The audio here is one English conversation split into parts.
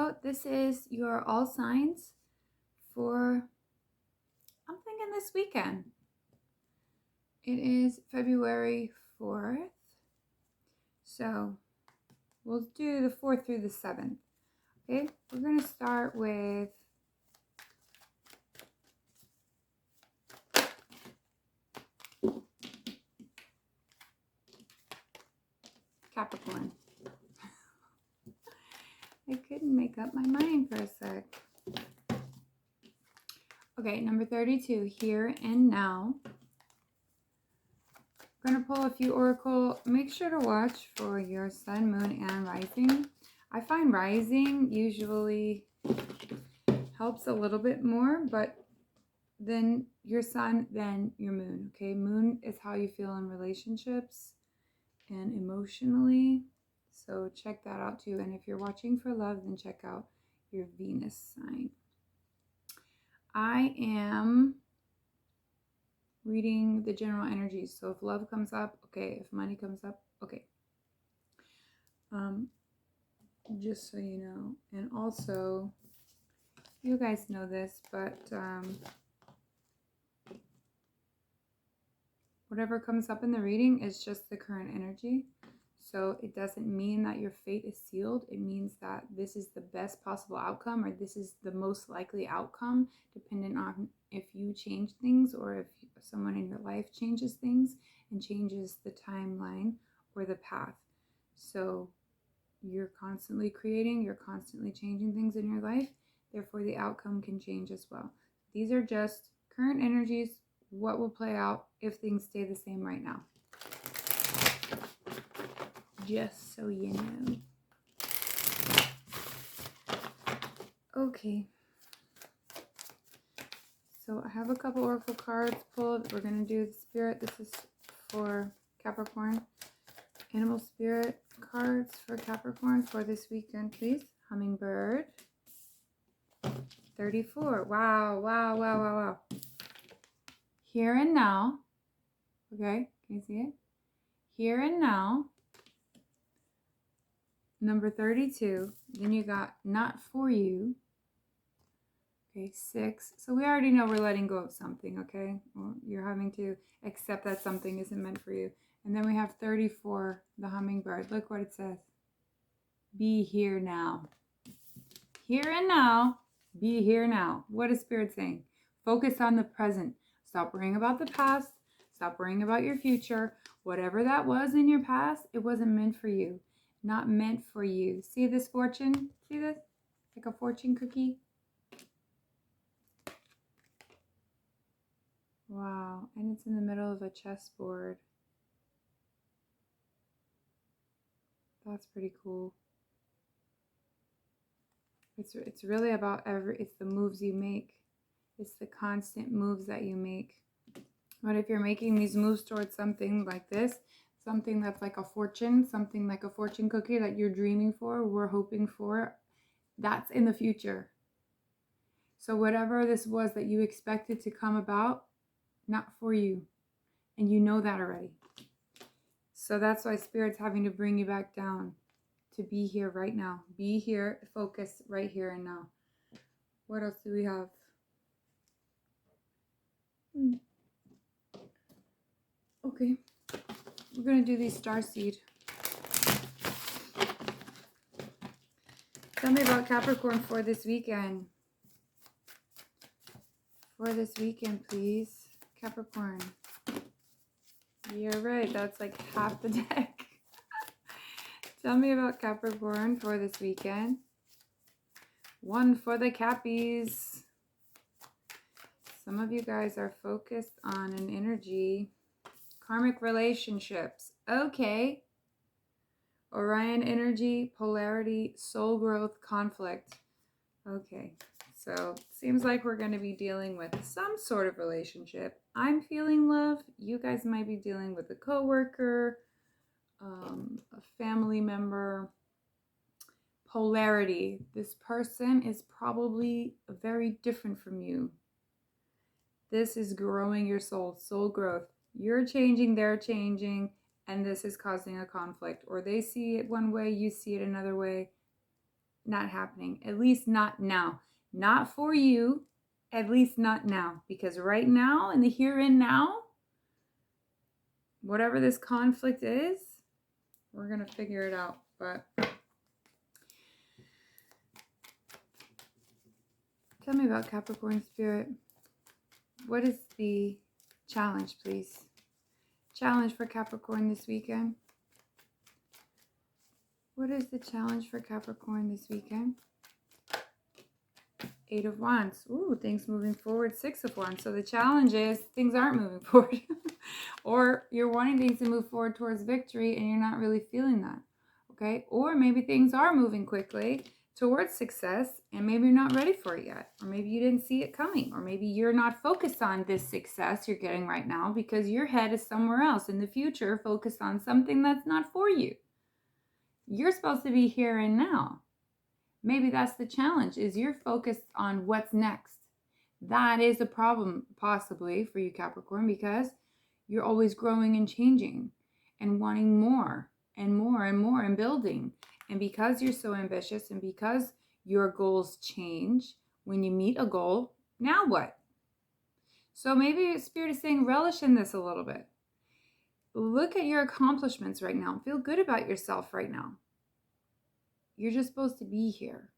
So this is your all signs for, I'm thinking this weekend. It is February 4th. So we'll do the 4th through the 7th. Okay, we're going to start with Capricorn. I couldn't make up my mind for a sec. Okay, number 32, here and now. I'm going to pull a few oracle. Make sure to watch for your sun, moon, and rising. I find rising usually helps a little bit more, but then your sun, then your moon. Okay, moon is how you feel in relationships and emotionally. So check that out too. And if you're watching for love, then check out your Venus sign. I am reading the general energies. So if love comes up, okay. If money comes up, okay. Just so you know. And also, you guys know this, but whatever comes up in the reading is just the current energy. So it doesn't mean that your fate is sealed. It means that this is the best possible outcome, or this is the most likely outcome, depending on if you change things or if someone in your life changes things and changes the timeline or the path. So you're constantly creating, you're constantly changing things in your life. Therefore, the outcome can change as well. These are just current energies, what will play out if things stay the same right now. Just so you know. Okay. So I have a couple oracle cards pulled. We're going to do the spirit. This is for Capricorn. Animal spirit cards for Capricorn for this weekend, please. Hummingbird. 34. Wow. Here and now. Okay, can you see it? Here and now. Number 32. Then you got not for you. Okay, 6. So we already know we're letting go of something, okay? Well, you're having to accept that something isn't meant for you. And then we have 34, the hummingbird. Look what it says. Be here now. Here and now. Be here now. What is Spirit saying? Focus on the present. Stop worrying about the past. Stop worrying about your future. Whatever that was in your past, it wasn't meant for you. Not meant for you. See this fortune? See this? Like a fortune cookie? Wow. And it's in the middle of a chessboard. That's pretty cool. It's really about it's the moves you make. It's the constant moves that you make. But if you're making these moves towards something like this, something that's like a fortune, something like a fortune cookie that you're dreaming for, we're hoping for, that's in the future. So whatever this was that you expected to come about, not for you. And you know that already. So that's why Spirit's having to bring you back down to be here right now. Be here, focus right here and now. What else do we have? Okay, we're going to do these starseed. Tell me about Capricorn for this weekend. For this weekend, please. Capricorn. You're right, that's like half the deck. Tell me about Capricorn for this weekend. 1 for the Cappies. Some of you guys are focused on an energy. Karmic relationships. Okay. Orion energy, polarity, soul growth, conflict. Okay. So seems like we're going to be dealing with some sort of relationship. I'm feeling love. You guys might be dealing with a coworker, a family member. Polarity. This person is probably very different from you. This is growing your soul growth. You're changing, they're changing, and this is causing a conflict. Or they see it one way, you see it another way. not happening. At least not now. Not for you. At least not now. Because right now, in the here and now, whatever this conflict is, we're going to figure it out. But tell me about Capricorn spirit. What is the challenge, please? Challenge for Capricorn this weekend. What is the challenge for Capricorn this weekend? 8 of Wands. Ooh, things moving forward. 6 of Wands. So the challenge is things aren't moving forward. Or you're wanting things to move forward towards victory and you're not really feeling that. Okay? Or maybe things are moving quickly towards success and maybe you're not ready for it yet. Or maybe you didn't see it coming. Or maybe you're not focused on this success you're getting right now because your head is somewhere else in the future, focused on something that's not for you. You're supposed to be here and now. Maybe that's the challenge, is you're focused on what's next. That is a problem possibly for you, Capricorn, because you're always growing and changing and wanting more and more and more and building. And because you're so ambitious and because your goals change, when you meet a goal, now what? So maybe Spirit is saying relish in this a little bit. Look at your accomplishments right now. Feel good about yourself right now. You're just supposed to be here.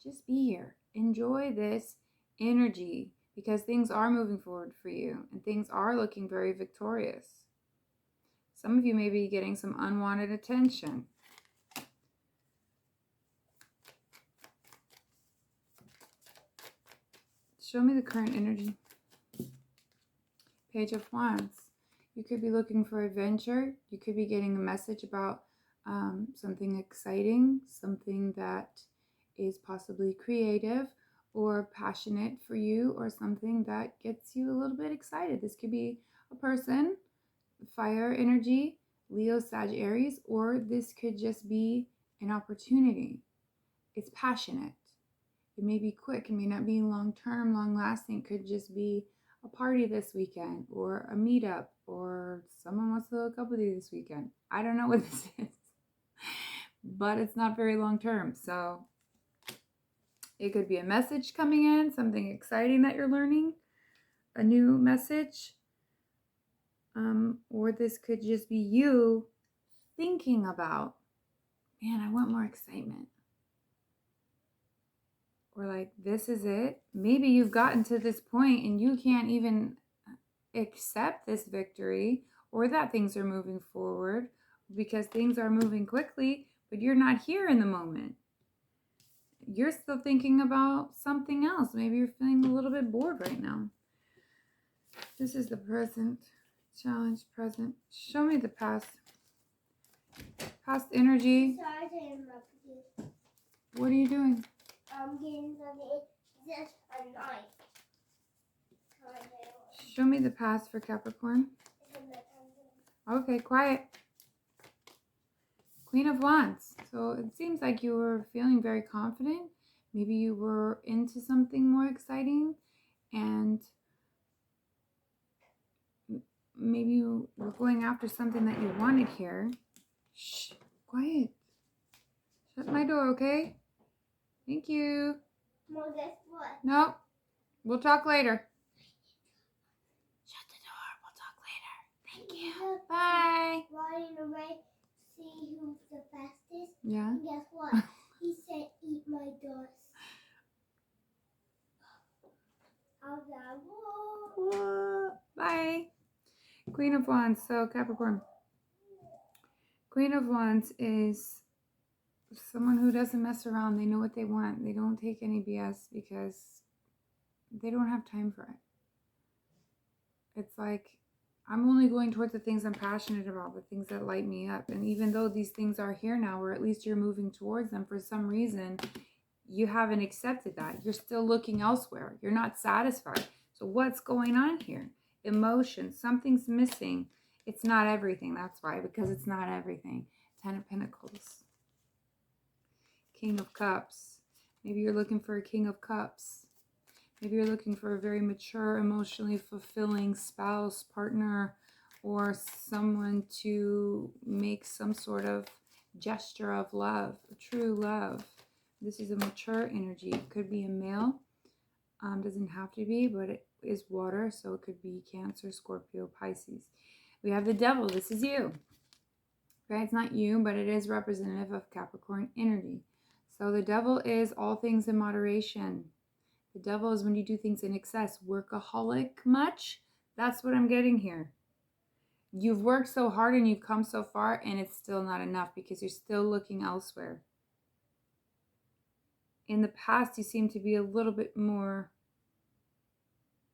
Just be here. Enjoy this energy because things are moving forward for you and things are looking very victorious. Some of you may be getting some unwanted attention. Show me the current energy. Page of Wands. You could be looking for adventure. You could be getting a message about something exciting, something that is possibly creative or passionate for you, or something that gets you a little bit excited. This could be a person, fire energy, Leo, Sag, Aries, or this could just be an opportunity. It's passionate. It may be quick. It may not be long-term, long-lasting. It could just be a party this weekend or a meetup or someone wants to hook up with you this weekend. I don't know what this is, but it's not very long-term. So it could be a message coming in, something exciting that you're learning, a new message, or this could just be you thinking about, man, I want more excitement. Or like, this is it. Maybe you've gotten to this point and you can't even accept this victory or that things are moving forward because things are moving quickly, but you're not here in the moment. You're still thinking about something else. Maybe you're feeling a little bit bored right now. This is the present. Challenge present. Show me the past. Past energy. Sorry to interrupt you. What are you doing? I'm getting something. Just a knife. Show me the past for Capricorn. Okay, quiet. Queen of Wands. So it seems like you were feeling very confident. Maybe you were into something more exciting and maybe you were going after something that you wanted here. Shh, quiet. Shut my door, okay? Thank you. Well, guess what? No, we'll talk later. Shut the door. We'll talk later. Thank you. Bye. Running away, see who's the fastest. Yeah. And guess what? He said, eat my dust. I was like, whoa. Bye. Queen of Wands. So Capricorn. Queen of Wands is someone who doesn't mess around. They know what they want. They don't take any BS because they don't have time for it. It's like, I'm only going towards the things I'm passionate about, the things that light me up. And even though these things are here now, or at least you're moving towards them, for some reason, you haven't accepted that. You're still looking elsewhere. You're not satisfied. So what's going on here? Emotion. Something's missing. It's not everything. That's why, because it's not everything. 10 of Pentacles. King of Cups. Maybe you're looking for a King of Cups. Maybe you're looking for a very mature, emotionally fulfilling spouse, partner, or someone to make some sort of gesture of love, true love. This is a mature energy. It could be a male. Doesn't have to be, but it is water, so it could be Cancer, Scorpio, Pisces. We have the devil. This is you. Okay, it's not you, but it is representative of Capricorn energy. So the devil is all things in moderation. The devil is when you do things in excess. Workaholic much? That's what I'm getting here. You've worked so hard and you've come so far, and it's still not enough because you're still looking elsewhere. In the past, you seem to be a little bit more,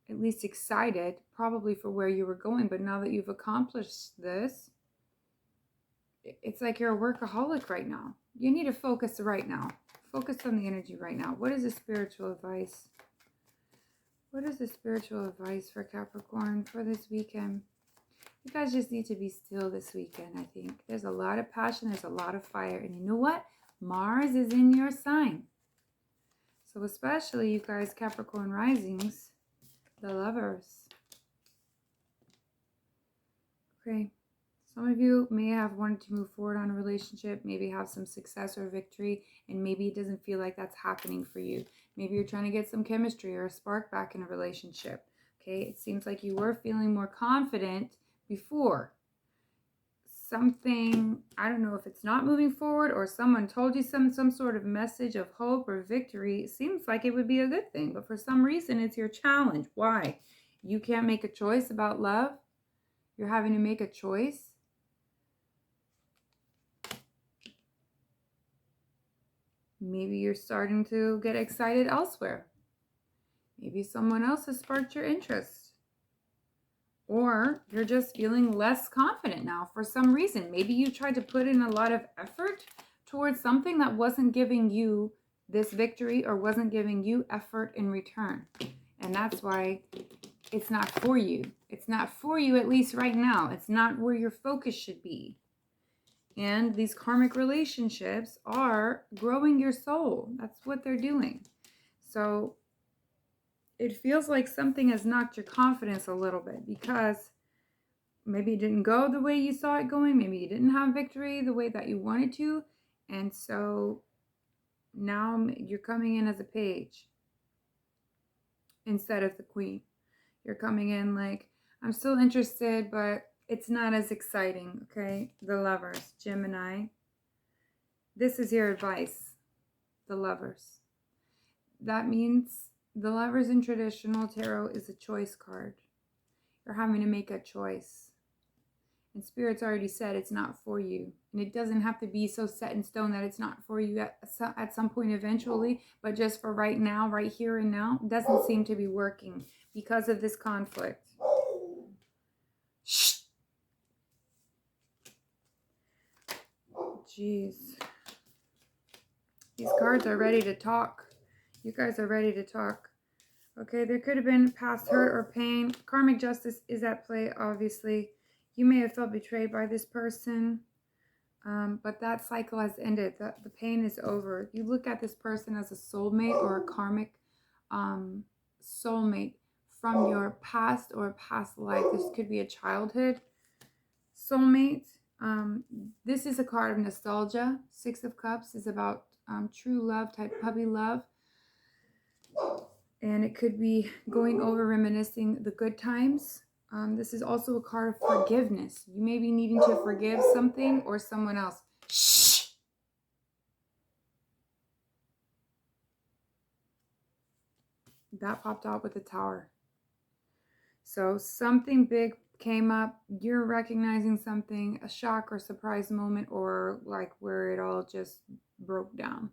at least excited, probably for where you were going. But now that you've accomplished this, it's like you're a workaholic right now. You need to focus right now. Focus on the energy right now. What is the spiritual advice? What is the spiritual advice for Capricorn for this weekend? You guys just need to be still this weekend, I think. There's a lot of passion. There's a lot of fire. And you know what? Mars is in your sign. So especially you guys, Capricorn risings, the lovers. Okay. Some of you may have wanted to move forward on a relationship, maybe have some success or victory, and maybe it doesn't feel like that's happening for you. Maybe you're trying to get some chemistry or a spark back in a relationship. Okay. It seems like you were feeling more confident before. Something, I don't know if it's not moving forward or someone told you some sort of message of hope or victory. It seems like it would be a good thing, but for some reason it's your challenge. Why? You can't make a choice about love. You're having to make a choice. Maybe you're starting to get excited elsewhere. Maybe someone else has sparked your interest. Or you're just feeling less confident now for some reason. Maybe you tried to put in a lot of effort towards something that wasn't giving you this victory or wasn't giving you effort in return. And that's why it's not for you. It's not for you, at least right now. It's not where your focus should be. And these karmic relationships are growing your soul. That's what they're doing. So it feels like something has knocked your confidence a little bit because maybe it didn't go the way you saw it going. Maybe you didn't have victory the way that you wanted to. And so now you're coming in as a page instead of the queen. You're coming in like, I'm still interested, but it's not as exciting, okay? The lovers, Gemini. This is your advice, the lovers. That means the lovers in traditional tarot is a choice card. You're having to make a choice. And Spirit's already said it's not for you. And it doesn't have to be so set in stone that it's not for you at some point eventually. But just for right now, right here and now, doesn't seem to be working because of this conflict. Shh. Jeez. These cards are ready to talk. You guys are ready to talk. Okay, there could have been past hurt or pain. Karmic justice is at play, obviously. You may have felt betrayed by this person, but that cycle has ended. The pain is over. You look at this person as a soulmate or a karmic soulmate from your past or past life. This could be a childhood soulmate. This is a card of nostalgia. 6 of Cups is about true love, type puppy love. And it could be going over reminiscing the good times. This is also a card of forgiveness. You may be needing to forgive something or someone else. Shh. That popped out with the Tower. So something big came up. You're recognizing something, a shock or surprise moment, or like where it all just broke down.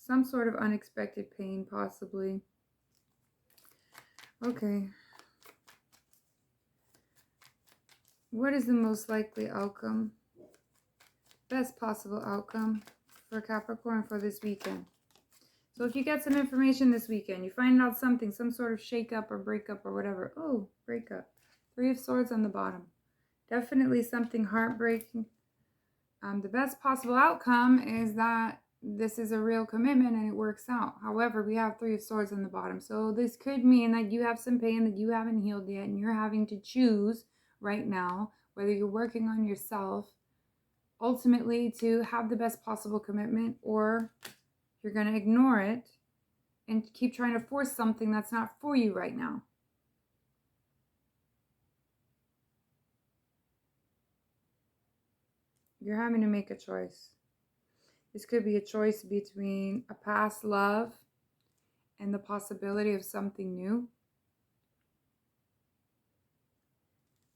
Some sort of unexpected pain, possibly. Okay. What is the most likely outcome? Best possible outcome for Capricorn for this weekend. So if you get some information this weekend, you find out something, some sort of shake-up or breakup or whatever. Oh, breakup. 3 of Swords on the bottom. Definitely something heartbreaking. The best possible outcome is that this is a real commitment and it works out. However, we have 3 of Swords on the bottom. So this could mean that you have some pain that you haven't healed yet and you're having to choose right now whether you're working on yourself ultimately to have the best possible commitment, or you're going to ignore it and keep trying to force something that's not for you right now. You're having to make a choice. This could be a choice between a past love and the possibility of something new.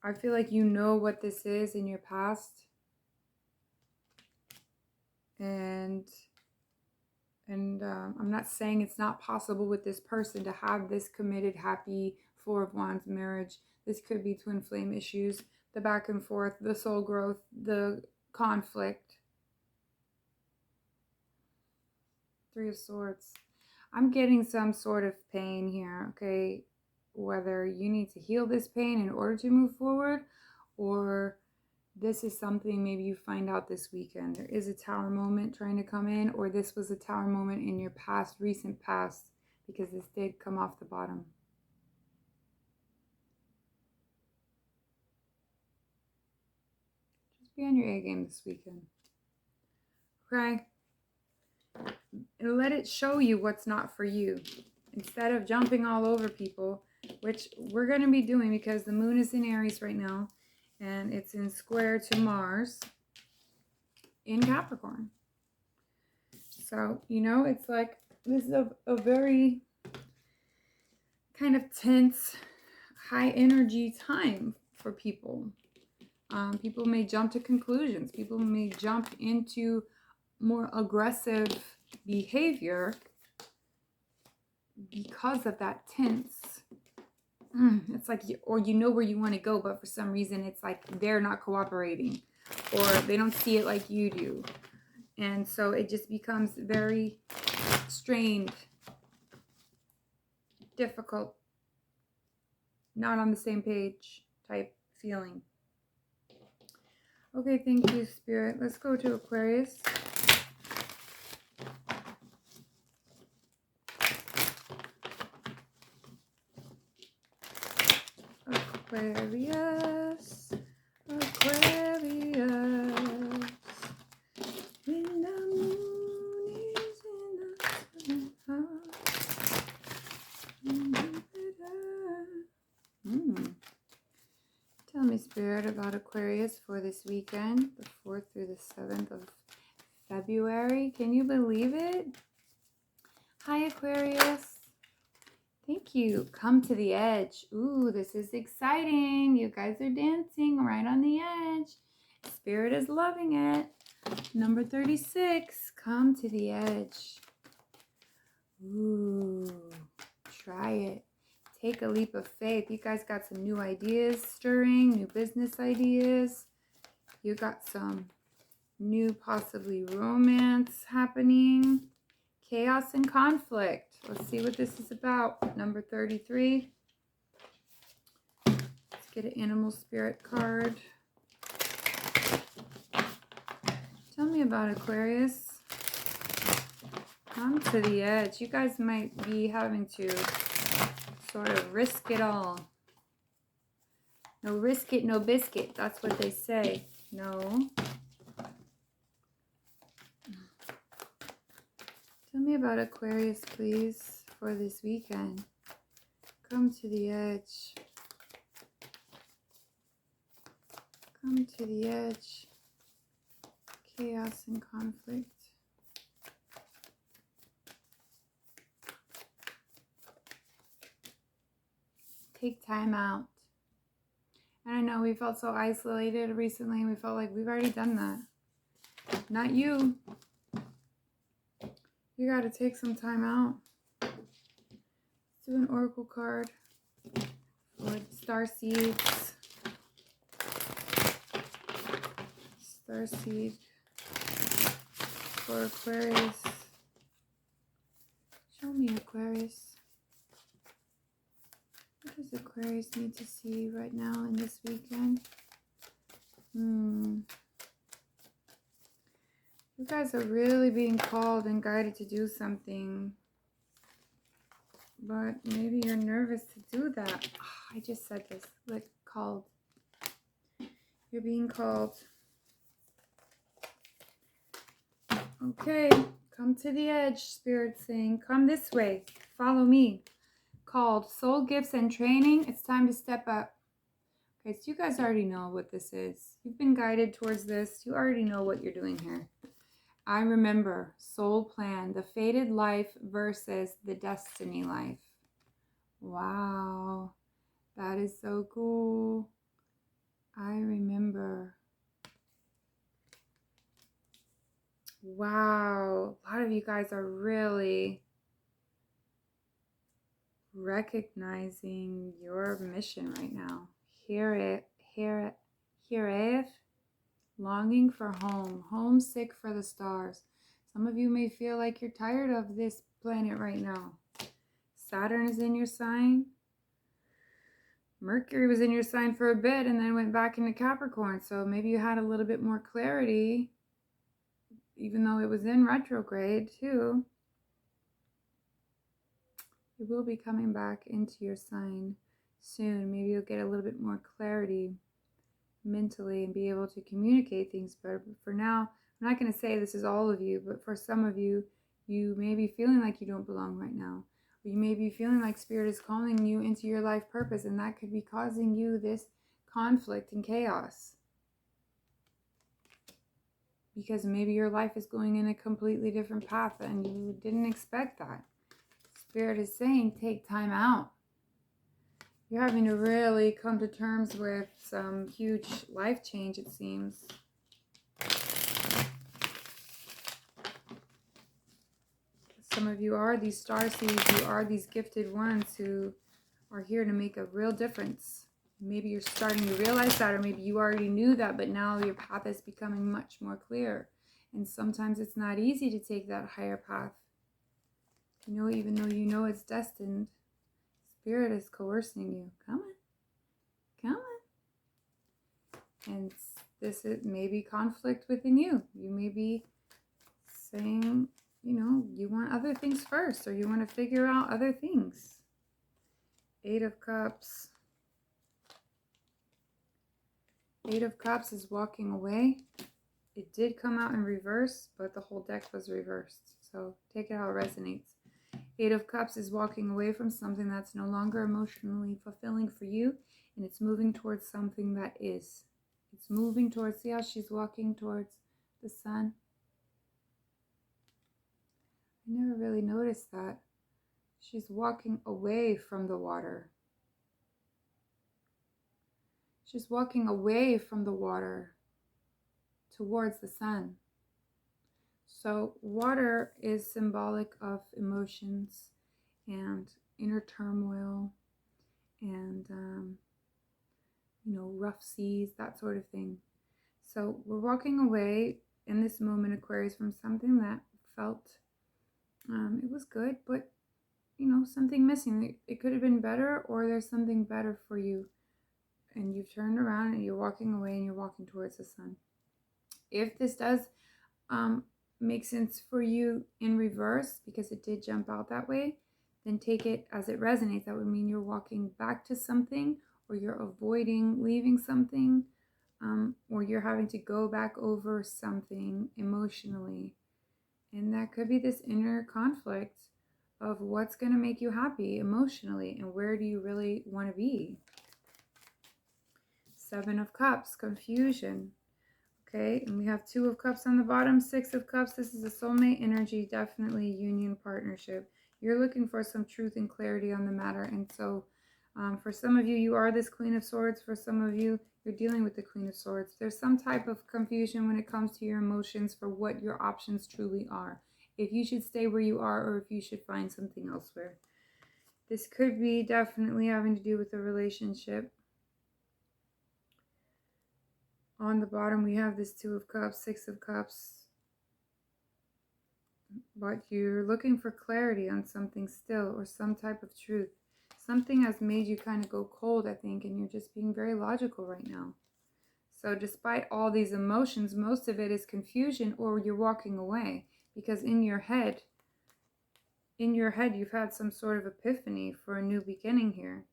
I feel like you know what this is in your past. And I'm not saying it's not possible with this person to have this committed, happy Four of Wands marriage. This could be twin flame issues, the back and forth, the soul growth, the conflict. Three of Swords. I'm getting some sort of pain here, okay? Whether you need to heal this pain in order to move forward, or this is something maybe you find out this weekend. There is a Tower moment trying to come in, or this was a Tower moment in your past, recent past, because this did come off the bottom. Just be on your A game this weekend. Okay? And let it show you what's not for you. Instead of jumping all over people, which we're going to be doing because the moon is in Aries right now, and it's in square to Mars in Capricorn. So, you know, it's like this is a very kind of tense, high energy time for people. People may jump to conclusions. People may jump into more aggressive behavior because of that tense. It's like, or you know where you want to go, but for some reason it's like they're not cooperating, or they don't see it like you do. And so it just becomes very strained, difficult, not on the same page type feeling. Okay, thank you, Spirit. Let's go to Aquarius. Aquarius, Aquarius. When the moon is in the southern house. Tell me, Spirit, about Aquarius for this weekend, the 4th through the 7th of February. Can you believe it? Hi, Aquarius. Thank you. Come to the edge. Ooh, this is exciting. You guys are dancing right on the edge. Spirit is loving it. Number 36. Come to the edge. Ooh, try it. Take a leap of faith. You guys got some new ideas stirring, new business ideas. You got some new possibly romance happening. Chaos and conflict. Let's see what this is about. Number 33. Let's get an animal spirit card. Tell me about Aquarius. Come to the edge. You guys might be having to sort of risk it all. No risk it, no biscuit. That's what they say. No. Tell me about Aquarius, please, for this weekend. Come to the edge. Come to the edge. Chaos and conflict. Take time out. And I know we felt so isolated recently, and we felt like we've already done that. Not you. You got to take some time out. Let's do an oracle card for star seeds. Star seed for Aquarius. Show me Aquarius. What does Aquarius need to see right now in this weekend? You guys are really being called and guided to do something. But maybe you're nervous to do that. Oh, I just said this. Like, called. You're being called. Okay, come to the edge, Spirit saying, come this way, follow me. Called soul gifts and training. It's time to step up. Okay, so you guys already know what this is. You've been guided towards this. You already know what you're doing here. I remember soul plan, the fated life versus the destiny life. Wow, that is so cool. I remember. Wow, a lot of you guys are really recognizing your mission right now. Hear it, longing for home, homesick for the stars. Some of you may feel like you're tired of this planet right now. Saturn is in your sign. Mercury was in your sign for a bit and then went back into Capricorn. So maybe you had a little bit more clarity, even though it was in retrograde too. It will be coming back into your sign soon. Maybe you'll get a little bit more clarity mentally and be able to communicate things better. But for now, I'm not going to say this is all of you, but for some of you, you may be feeling like you don't belong right now. Or you may be feeling like Spirit is calling you into your life purpose, and that could be causing you this conflict and chaos. Because maybe your life is going in a completely different path and you didn't expect that. Spirit is saying, take time out. You're having to really come to terms with some huge life change, it seems. Some of you are these starseeds, you are these gifted ones who are here to make a real difference. Maybe you're starting to realize that, or maybe you already knew that, but now your path is becoming much more clear. And sometimes it's not easy to take that higher path. You know, even though you know it's destined, Spirit is coercing you. Come on. And this is maybe conflict within you. You may be saying, you know, you want other things first, or you want to figure out other things. 8 of Cups. 8 of Cups is walking away. It did come out in reverse, but the whole deck was reversed. So take it how it resonates. 8 of Cups is walking away from something that's no longer emotionally fulfilling for you, and it's moving towards something that is. It's moving towards, see how she's walking towards the sun? I never really noticed that. She's walking away from the water. She's walking away from the water towards the sun. So water is symbolic of emotions and inner turmoil and, you know, rough seas, that sort of thing. So we're walking away in this moment, Aquarius, from something that felt, it was good, but, you know, something missing. It could have been better, or there's something better for you. And you've turned around and you're walking away and you're walking towards the sun. If this does make sense for you in reverse, because it did jump out that way, then take it as it resonates. That would mean you're walking back to something, or you're avoiding leaving something, or you're having to go back over something emotionally. And that could be this inner conflict of what's going to make you happy emotionally and where do you really want to be. 7 of Cups, confusion. Okay, and we have 2 of Cups on the bottom, 6 of Cups. This is a soulmate energy, definitely union partnership. You're looking for some truth and clarity on the matter. And so for some of you, you are this Queen of Swords. For some of you, you're dealing with the Queen of Swords. There's some type of confusion when it comes to your emotions for what your options truly are. If you should stay where you are, or if you should find something elsewhere. This could be definitely having to do with a relationship. On the bottom, we have this 2 of Cups, 6 of Cups. But you're looking for clarity on something still, or some type of truth. Something has made you kind of go cold, I think, and you're just being very logical right now. So despite all these emotions, most of it is confusion, or you're walking away. Because in your head, you've had some sort of epiphany for a new beginning here.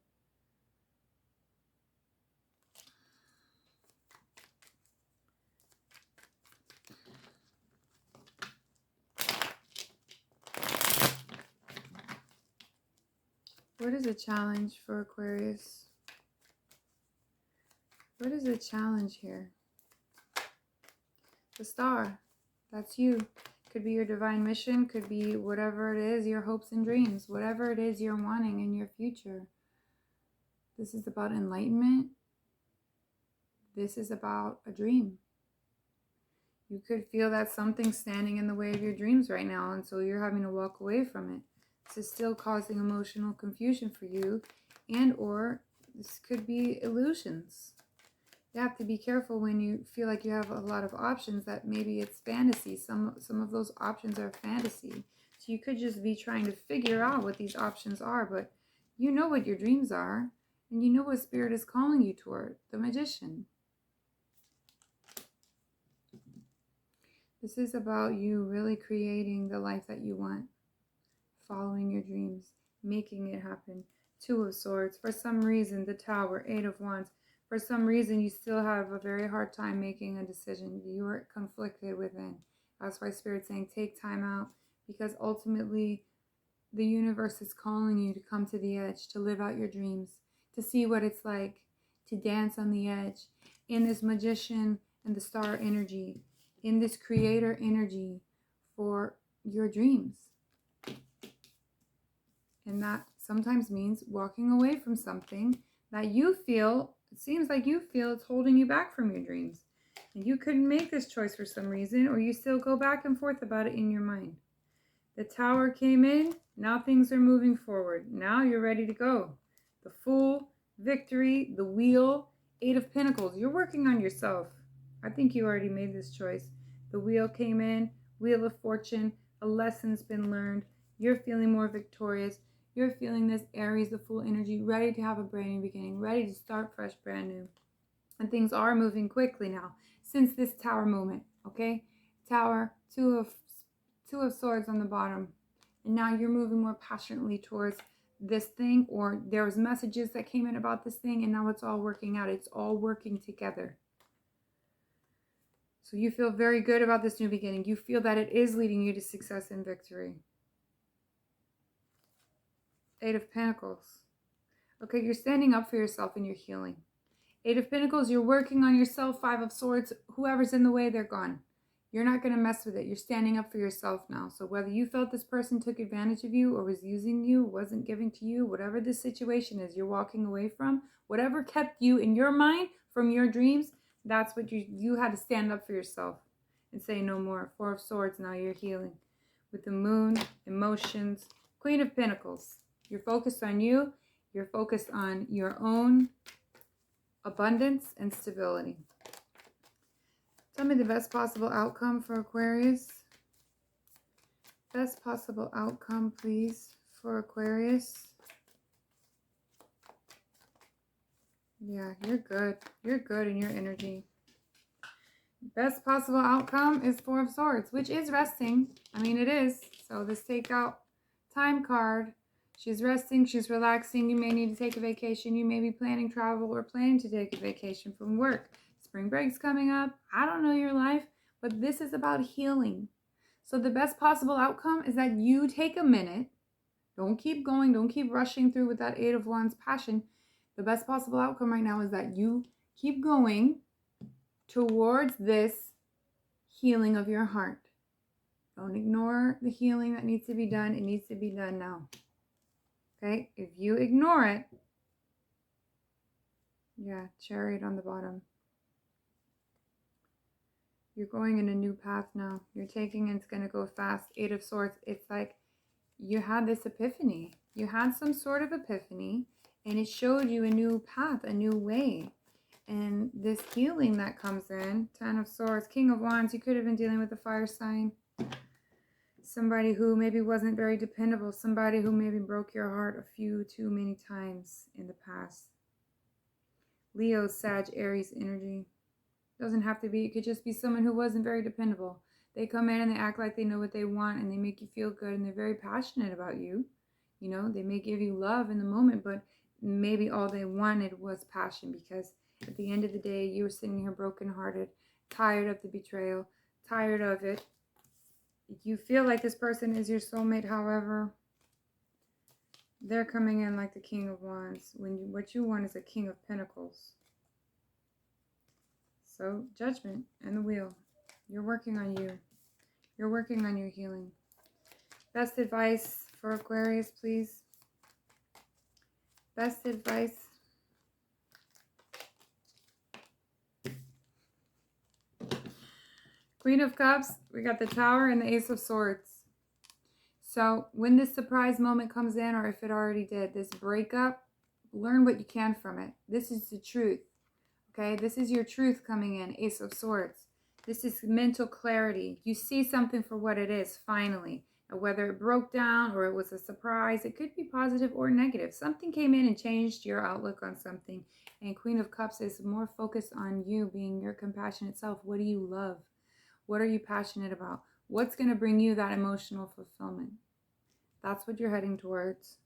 What is a challenge for Aquarius? What is the challenge here? The star. That's you. Could be your divine mission. Could be whatever it is, your hopes and dreams. Whatever it is you're wanting in your future. This is about enlightenment. This is about a dream. You could feel that something's standing in the way of your dreams right now, and so you're having to walk away from it. This is still causing emotional confusion for you, and or this could be illusions. You have to be careful when you feel like you have a lot of options that maybe it's fantasy. Some of those options are fantasy. So you could just be trying to figure out what these options are, but you know what your dreams are, and you know what Spirit is calling you toward, the Magician. This is about you really creating the life that you want, following your dreams, making it happen. 2 of Swords. For some reason, the Tower, 8 of Wands. For some reason, you still have a very hard time making a decision. You are conflicted within. That's why Spirit's saying take time out, because ultimately the universe is calling you to come to the edge, to live out your dreams, to see what it's like to dance on the edge in this Magician and the Star energy, in this creator energy for your dreams. And that sometimes means walking away from something that you feel, it seems like you feel it's holding you back from your dreams. And you couldn't make this choice for some reason, or you still go back and forth about it in your mind. The Tower came in, now things are moving forward. Now you're ready to go. The Fool, victory, the Wheel, 8 of Pentacles. You're working on yourself. I think you already made this choice. The Wheel came in, Wheel of Fortune, a lesson's been learned. You're feeling more victorious. You're feeling this Aries, the Fool energy, ready to have a brand new beginning, ready to start fresh, brand new. And things are moving quickly now since this Tower moment, okay? Tower, two of Swords on the bottom. And now you're moving more passionately towards this thing, or there was messages that came in about this thing, and now it's all working out. It's all working together. So you feel very good about this new beginning. You feel that it is leading you to success and victory. 8 of Pentacles. Okay, you're standing up for yourself and you're healing. 8 of Pentacles, you're working on yourself. 5 of Swords, whoever's in the way, they're gone. You're not going to mess with it. You're standing up for yourself now. So whether you felt this person took advantage of you or was using you, wasn't giving to you, whatever this situation is you're walking away from, whatever kept you in your mind from your dreams, that's what you had to stand up for yourself and say no more. 4 of Swords, now you're healing. With the Moon, emotions, Queen of Pentacles. You're focused on you. You're focused on your own abundance and stability. Tell me the best possible outcome for Aquarius. Best possible outcome, please, for Aquarius. Yeah, you're good. You're good in your energy. Best possible outcome is 4 of Swords, which is resting. I mean, it is. So this takeout time card. She's resting. She's relaxing. You may need to take a vacation. You may be planning travel or planning to take a vacation from work. Spring break's coming up. I don't know your life, but this is about healing. So the best possible outcome is that you take a minute. Don't keep going. Don't keep rushing through with that 8 of Wands passion. The best possible outcome right now is that you keep going towards this healing of your heart. Don't ignore the healing that needs to be done. It needs to be done now. Okay? If you ignore it, yeah, Chariot on the bottom. You're going in a new path now. You're taking it's going to go fast. 8 of Swords. It's like you had this epiphany. You had some sort of epiphany, and it showed you a new path, a new way. And this healing that comes in, 10 of Swords, King of Wands, you could have been dealing with a fire sign. Somebody who maybe wasn't very dependable. Somebody who maybe broke your heart a few too many times in the past. Leo, Sag, Aries energy. Doesn't have to be. It could just be someone who wasn't very dependable. They come in and they act like they know what they want and they make you feel good and they're very passionate about you. You know, they may give you love in the moment, but maybe all they wanted was passion, because at the end of the day, you were sitting here brokenhearted, tired of the betrayal, tired of it. You feel like this person is your soulmate, however, They're coming in like the King of Wands. What you want is a King of Pentacles. So, Judgment and the Wheel. You're working on you. You're working on your healing. Best advice for Aquarius, please. Best advice. Queen of Cups. We got the Tower and the Ace of Swords. So when this surprise moment comes in, or if it already did, this breakup, learn what you can from it. This is the truth. Okay, this is your truth coming in, Ace of Swords. This is mental clarity. You see something for what it is, finally. And whether it broke down or it was a surprise, it could be positive or negative. Something came in and changed your outlook on something. And Queen of Cups is more focused on you being your compassionate self. What do you love? What are you passionate about? What's going to bring you that emotional fulfillment? That's what you're heading towards.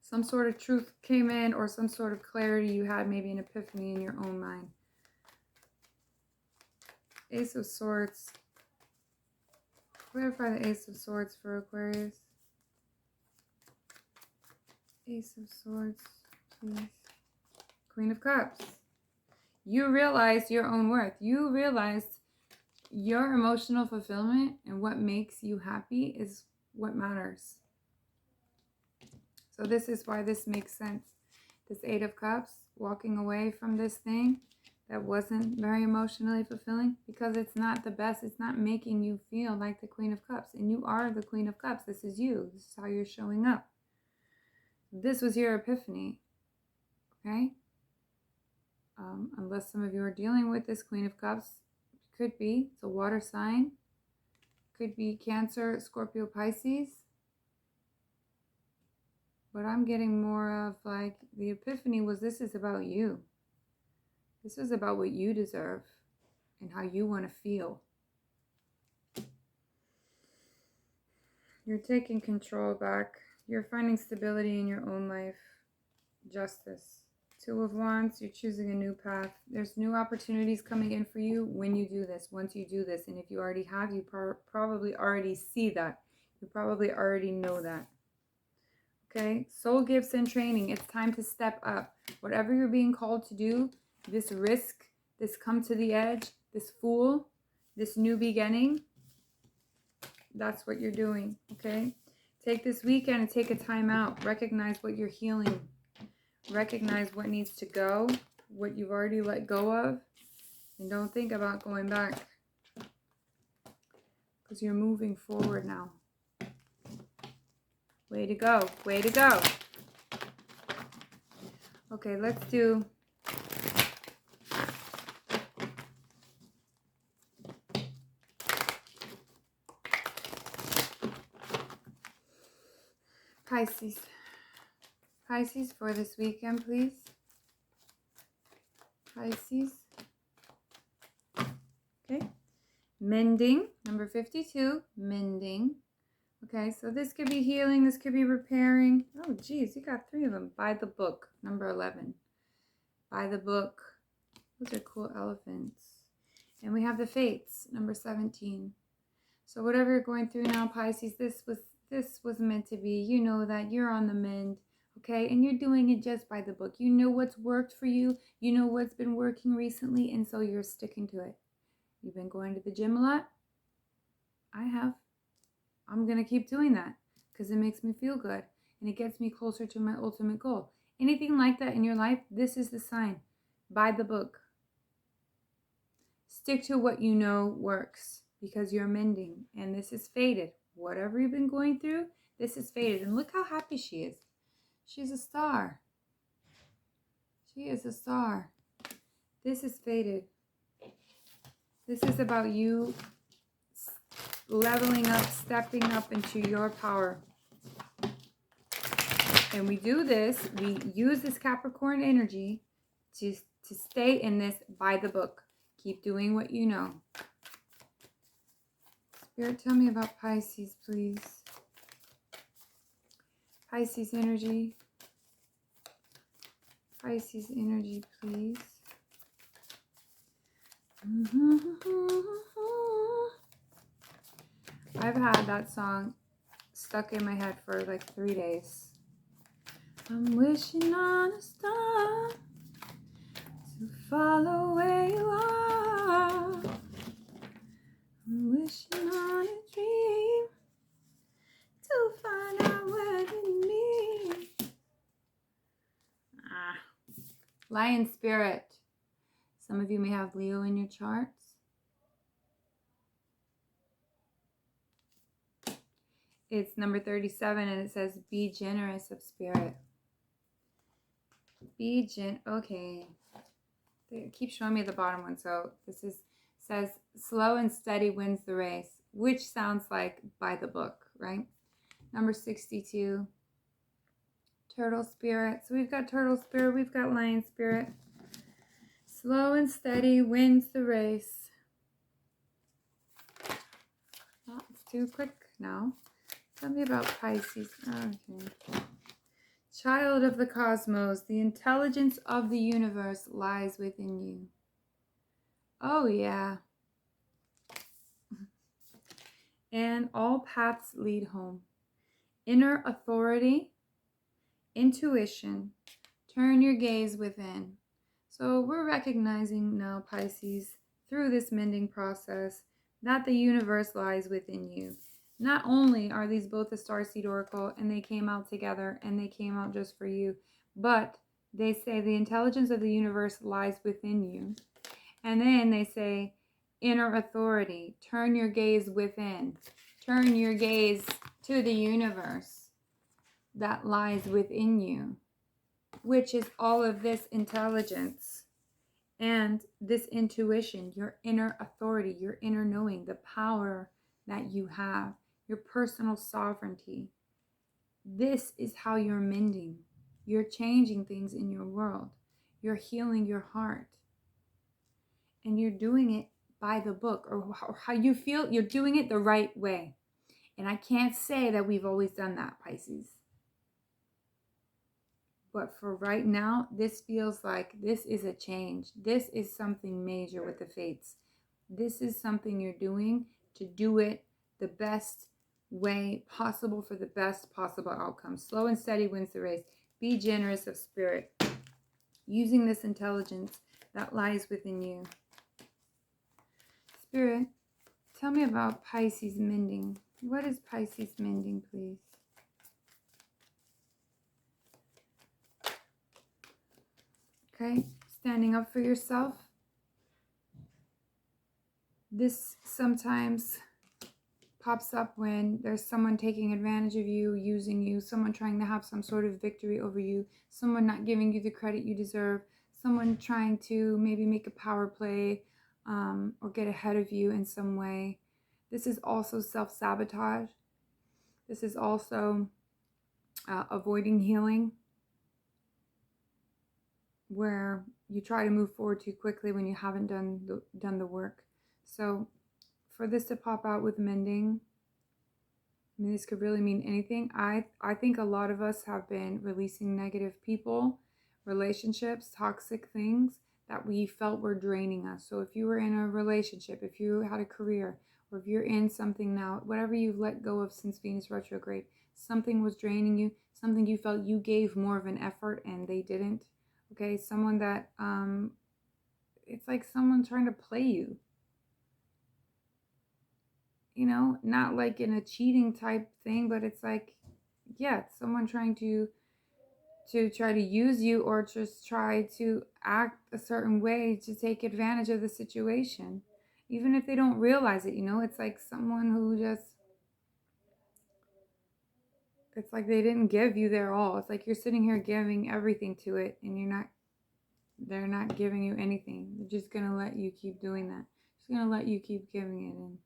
Some sort of truth came in, or some sort of clarity you had, maybe an epiphany in your own mind. Ace of Swords. Clarify the Ace of Swords for Aquarius. Ace of Swords, please. Queen of Cups. You realized your own worth. You realized your emotional fulfillment and what makes you happy is what matters. So this is why this makes sense. This Eight of Cups, walking away from this thing that wasn't very emotionally fulfilling, because it's not the best. It's not making you feel like the Queen of Cups. And you are the Queen of Cups. This is you. This is how you're showing up. This was your epiphany. Okay? Unless some of you are dealing with this Queen of Cups. Could be. It's a water sign. Could be Cancer, Scorpio, Pisces. But I'm getting more of like the epiphany was, this is about you. This is about what you deserve and how you want to feel. You're taking control back. You're finding stability in your own life. Justice. Two of Wands, you're choosing a new path. There's new opportunities coming in for you when you do this, once you do this. And if you already have, you probably already see that. You probably already know that. Okay, soul gifts and training. It's time to step up. Whatever you're being called to do, this risk, this come to the edge, this fool, this new beginning, that's what you're doing, okay? Take this weekend and take a time out. Recognize what you're healing. Recognize what needs to go, what you've already let go of, and don't think about going back, because you're moving forward now. Way to go. Way to go. Okay, let's do Pisces. Pisces for this weekend, please. Pisces. Okay. Mending. Number 52. Mending. Okay, so this could be healing. This could be repairing. Oh, geez, you got 3 of them. By the book. Number 11. By the book. Those are cool elephants. And we have the Fates. Number 17. So whatever you're going through now, Pisces, this was meant to be. You know that. You're on the mend. Okay, and you're doing it just by the book. You know what's worked for you. You know what's been working recently, and so you're sticking to it. You've been going to the gym a lot? I have. I'm going to keep doing that because it makes me feel good, and it gets me closer to my ultimate goal. Anything like that in your life, this is the sign. By the book. Stick to what you know works because you're mending, and this is faded. Whatever you've been going through, this is faded. And look how happy she is. She's a star. She is a star. This is faded. This is about you leveling up, stepping up into your power. And we do this, we use this Capricorn energy to stay in this by the book. Keep doing what you know. Spirit, tell me about Pisces, please. Pisces energy. Pisces energy, please. I've had that song stuck in my head for like 3 days. I'm wishing on a star to follow where you are. I'm wishing on a dream to find out what it means. Lion spirit. Some of you may have Leo in your charts. It's number 37 and it says, be generous of spirit. Okay. They keep showing me the bottom one. So this says, slow and steady wins the race, which sounds like by the book, right? Number 62. Turtle spirit. So we've got turtle spirit. We've got lion spirit. Slow and steady wins the race. Oh, it's too quick now. Tell me about Pisces. Okay. Child of the cosmos, the intelligence of the universe lies within you. Oh, yeah. And all paths lead home. Inner authority, intuition, turn your gaze within. So we're recognizing now, Pisces, through this mending process, that the universe lies within you. Not only are these both a starseed oracle and they came out together and they came out just for you, but they say the intelligence of the universe lies within you. And then they say inner authority, turn your gaze within, turn your gaze to the universe that lies within you, which is all of this intelligence and this intuition, your inner authority, your inner knowing, the power that you have, your personal sovereignty. This is how you're mending. You're changing things in your world. You're healing your heart. And you're doing it by the book, or how you feel you're doing it the right way. And I can't say that we've always done that, Pisces. But for right now, this feels like this is a change. This is something major with the fates. This is something you're doing to do it the best way possible for the best possible outcome. Slow and steady wins the race. Be generous of spirit, using this intelligence that lies within you. Spirit, tell me about Pisces mending. What is Pisces mending, please? Okay, standing up for yourself. This sometimes pops up when there's someone taking advantage of you, using you, someone trying to have some sort of victory over you, someone not giving you the credit you deserve, someone trying to maybe make a power play or get ahead of you in some way. This is also self-sabotage. This is also avoiding healing, where you try to move forward too quickly when you haven't done the work. So for this to pop out with mending, I mean, this could really mean anything. I think a lot of us have been releasing negative people, relationships, toxic things that we felt were draining us. So if you were in a relationship, if you had a career, or if you're in something now, whatever you've let go of since Venus retrograde, something was draining you, something you felt you gave more of an effort and they didn't. Okay, someone that, it's like someone trying to play you. You know, not like in a cheating type thing, but it's like, yeah, someone trying to try to use you or just try to act a certain way to take advantage of the situation. Even if they don't realize it, you know, it's like someone who just, it's like they didn't give you their all. It's like you're sitting here giving everything to it and they're not giving you anything. They're just going to let you keep doing that. Just going to let you keep giving it and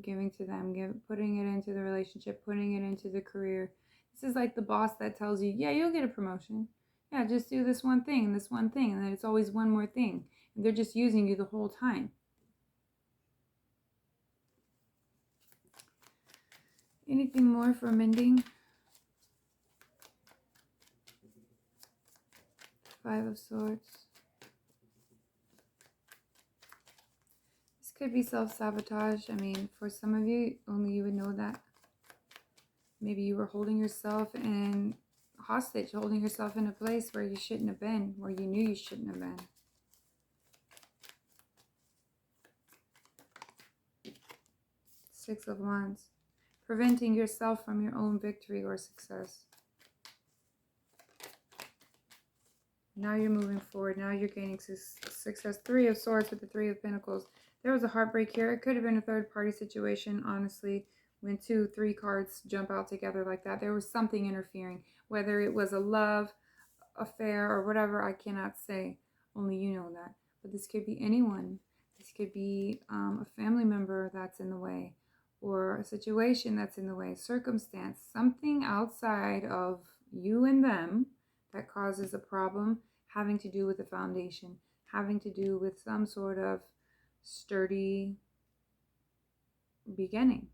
giving to them, putting it into the relationship, putting it into the career. This is like the boss that tells you, yeah, you'll get a promotion. Yeah, just do this one thing and this one thing. And then it's always one more thing. And they're just using you the whole time. Anything more for mending? 5 of Swords. could be self-sabotage. I mean, for some of you, only you would know that. Maybe you were holding yourself in hostage, holding yourself in a place where you shouldn't have been, where you knew you shouldn't have been. Six of Wands. Preventing yourself from your own victory or success. Now you're moving forward. Now you're gaining success. Three of Swords with the Three of Pentacles. There was a heartbreak here. It could have been a third-party situation, honestly. When 2, 3 cards jump out together like that, there was something interfering. Whether it was a love affair or whatever, I cannot say. Only you know that. But this could be anyone. This could be a family member that's in the way, or a situation that's in the way, circumstance, something outside of you and them that causes a problem, having to do with the foundation, having to do with some sort of sturdy beginning.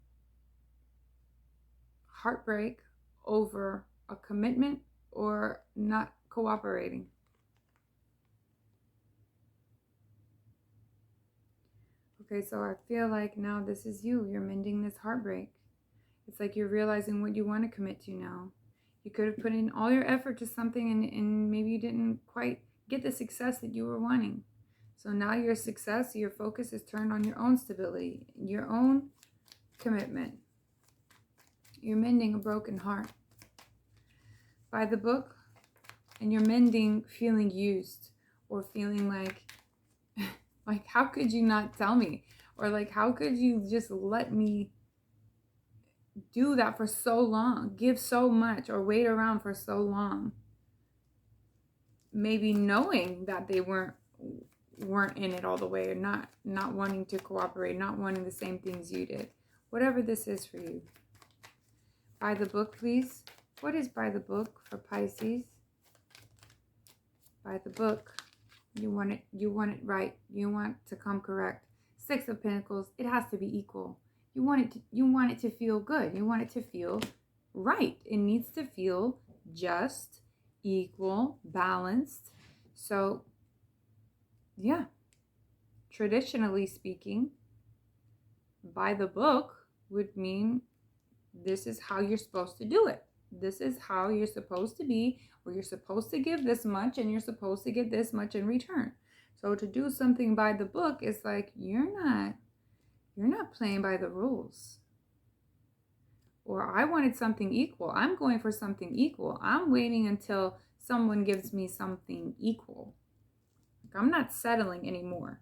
Heartbreak over a commitment or not cooperating. Okay, so I feel like now this is you. You're mending this heartbreak. It's like you're realizing what you want to commit to now. You could have put in all your effort to something and maybe you didn't quite get the success that you were wanting. So now your success, your focus is turned on your own stability, your own commitment. You're mending a broken heart. By the book, and you're mending feeling used or feeling like how could you not tell me? Or like, how could you just let me do that for so long, give so much, or wait around for so long? Maybe knowing that they weren't in it all the way, or not wanting to cooperate, not wanting the same things you did. Whatever this is for you. By the book, please. What is by the book for Pisces? By the book. You want it right. You want to come correct. Six of Pentacles. It has to be equal. You want it to feel good. You want it to feel right. It needs to feel just, equal, balanced. So, yeah. Traditionally speaking, by the book would mean this is how you're supposed to do it. This is how you're supposed to be, or you're supposed to give this much and you're supposed to get this much in return. So to do something by the book is like you're not playing by the rules. Or I wanted something equal. I'm going for something equal. I'm waiting until someone gives me something equal. I'm not settling anymore.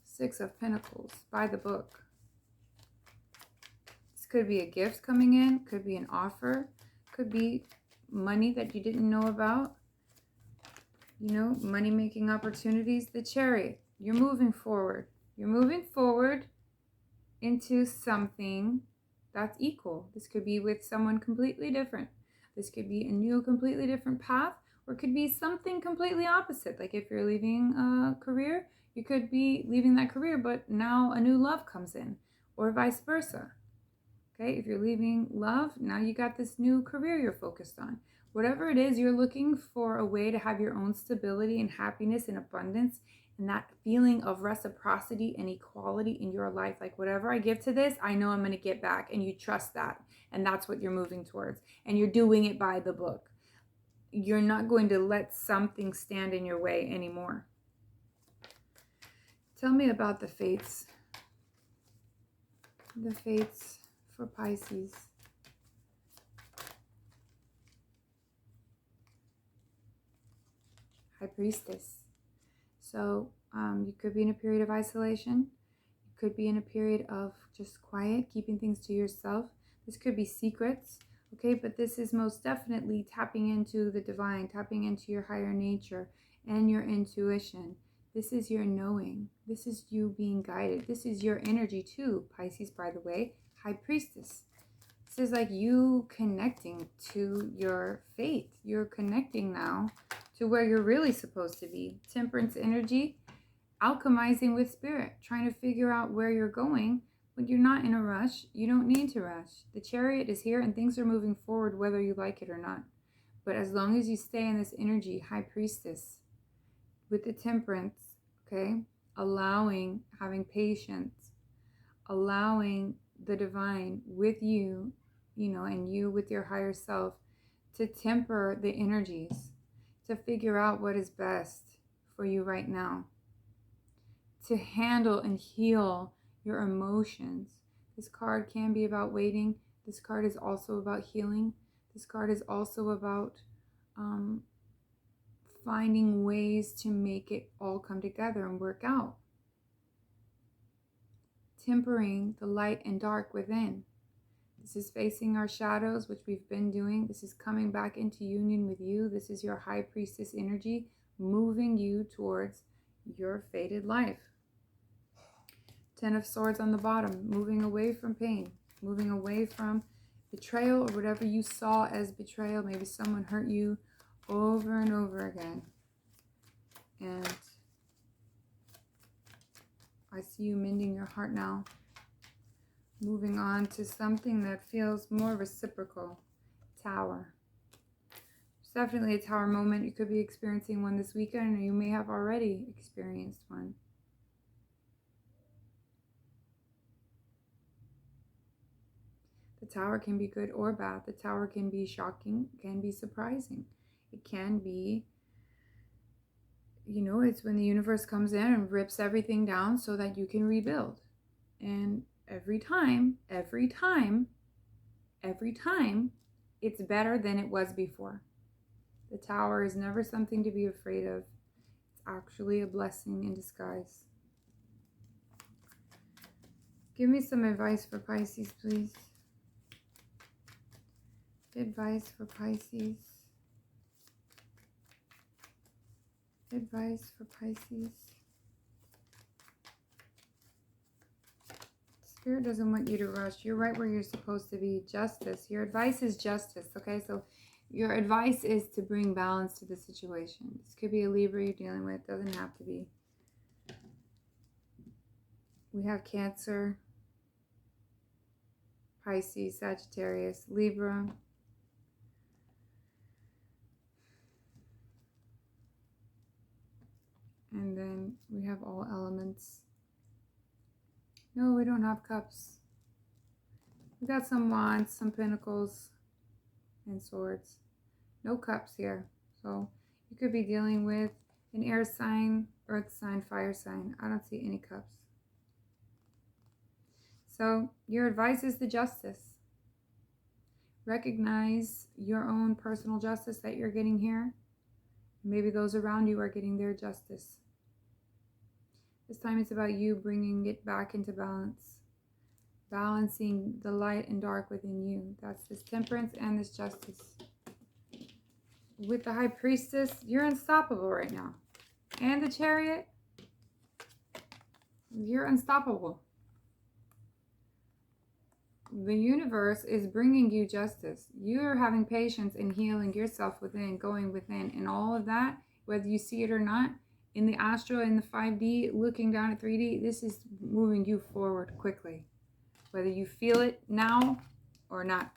Six of Pentacles, by the book. This could be a gift coming in, could be an offer, could be money that you didn't know about. You know, money-making opportunities. The Chariot, you're moving forward. You're moving forward into something that's equal. This could be with someone completely different. This could be a new, completely different path, or it could be something completely opposite. Like if you're leaving a career, you could be leaving that career, but now a new love comes in, or vice versa. Okay, if you're leaving love, now you got this new career you're focused on. Whatever it is, you're looking for a way to have your own stability and happiness and abundance, and that feeling of reciprocity and equality in your life. Like whatever I give to this, I know I'm going to get back, and you trust that. And that's what you're moving towards. And you're doing it by the book. You're not going to let something stand in your way anymore. Tell me about the fates. The fates for Pisces. High Priestess. So you could be in a period of isolation. You could be in a period of just quiet, keeping things to yourself. This could be secrets, okay? But this is most definitely tapping into the divine, tapping into your higher nature and your intuition. This is your knowing. This is you being guided. This is your energy too, Pisces, by the way. High Priestess. This is like you connecting to your fate. You're connecting now to where you're really supposed to be. Temperance energy, alchemizing with spirit, trying to figure out where you're going, but you're not in a rush. You don't need to rush. The Chariot is here and things are moving forward whether you like it or not. But as long as you stay in this energy, High Priestess, with the Temperance, okay, allowing, having patience, allowing the divine with you, and you with your higher self to temper the energies, to figure out what is best for you right now, to handle and heal your emotions. This card can be about waiting. This card is also about healing. This card is also about finding ways to make it all come together and work out. Tempering the light and dark within. This is facing our shadows, which we've been doing. This is coming back into union with you. This is your High Priestess energy, moving you towards your fated life. 10 of Swords on the bottom, moving away from pain, moving away from betrayal or whatever you saw as betrayal. Maybe someone hurt you over and over again. And I see you mending your heart now. Moving on to something that feels more reciprocal. Tower. It's definitely a Tower moment. You could be experiencing one this weekend, or you may have already experienced one. The Tower can be good or bad. The Tower can be shocking, can be surprising. It can be, it's when the universe comes in and rips everything down so that you can rebuild. And every time, it's better than it was before. The Tower is never something to be afraid of. It's actually a blessing in disguise. Give me some advice for Pisces, please. Advice for Pisces. Advice for Pisces. Spirit doesn't want you to rush. You're right where you're supposed to be. Justice. Your advice is justice, okay? So your advice is to bring balance to the situation. This could be a Libra you're dealing with. Doesn't have to be. We have Cancer, Pisces, Sagittarius, Libra. And then we have all elements. No, we don't have cups. We got some wands, some pentacles, and swords. No cups here. So you could be dealing with an air sign, earth sign, fire sign. I don't see any cups. So your advice is the justice. Recognize your own personal justice that you're getting here. Maybe those around you are getting their justice. This time it's about you bringing it back into balance. Balancing the light and dark within you. That's this Temperance and this Justice. With the High Priestess, you're unstoppable right now. And the Chariot, you're unstoppable. The universe is bringing you justice. You're having patience and healing yourself within, going within, and all of that, whether you see it or not, in the astral, in the 5D, looking down at 3D, this is moving you forward quickly, whether you feel it now or not.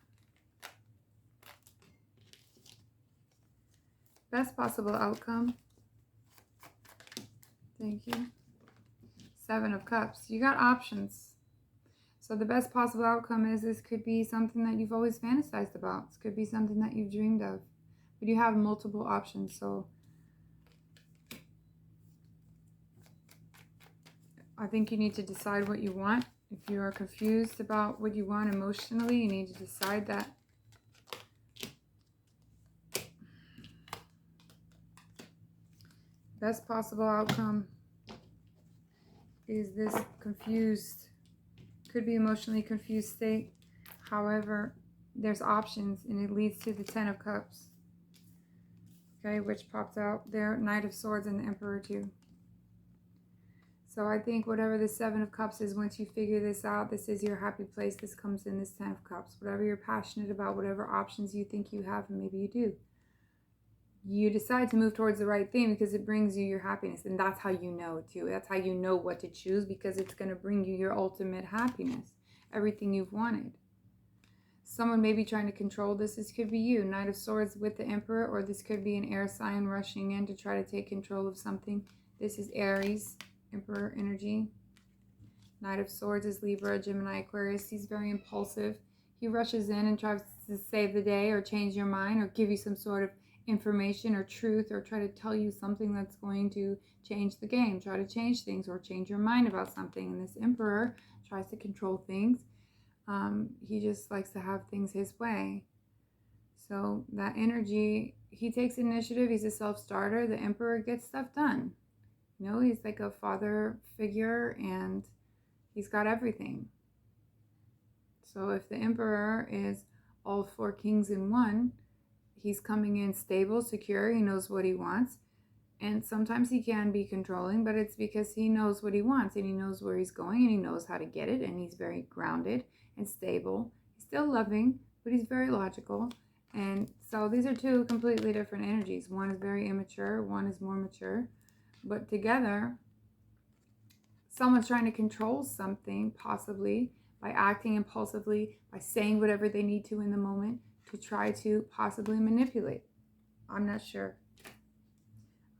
Best possible outcome. Thank you. 7 of Cups. You got options. So the best possible outcome is this could be something that you've always fantasized about. This could be something that you've dreamed of. But you have multiple options. So I think you need to decide what you want. If you are confused about what you want emotionally, you need to decide that. Best possible outcome is this confused, could be emotionally confused state. However, there's options and it leads to the 10 of Cups. Okay, which popped out there, Knight of Swords and the Emperor too. So I think whatever the 7 of Cups is, once you figure this out, this is your happy place. This comes in this 10 of Cups. Whatever you're passionate about, whatever options you think you have, and maybe you do, you decide to move towards the right thing because it brings you your happiness. And that's how you know too. That's how you know what to choose, because it's going to bring you your ultimate happiness, everything you've wanted. Someone may be trying to control this. This could be you, Knight of Swords with the Emperor, or this could be an air sign rushing in to try to take control of something. This is Aries, Emperor energy. Knight of Swords is Libra, Gemini, Aquarius. He's very impulsive. He rushes in and tries to save the day or change your mind or give you some sort of information or truth or try to tell you something that's going to change the game, try to change things or change your mind about something. And this Emperor tries to control things. He just likes to have things his way. So that energy, he takes initiative. He's a self-starter. The Emperor gets stuff done. You know, he's like a father figure and he's got everything. So if the Emperor is all 4 kings in one, he's coming in stable, secure. He knows what he wants. And sometimes he can be controlling, but it's because he knows what he wants and he knows where he's going and he knows how to get it. And he's very grounded and stable. He's still loving, but he's very logical. And so these are 2 completely different energies. One is very immature, one is more mature. But together, someone's trying to control something, possibly by acting impulsively, by saying whatever they need to in the moment to try to possibly manipulate. I'm not sure.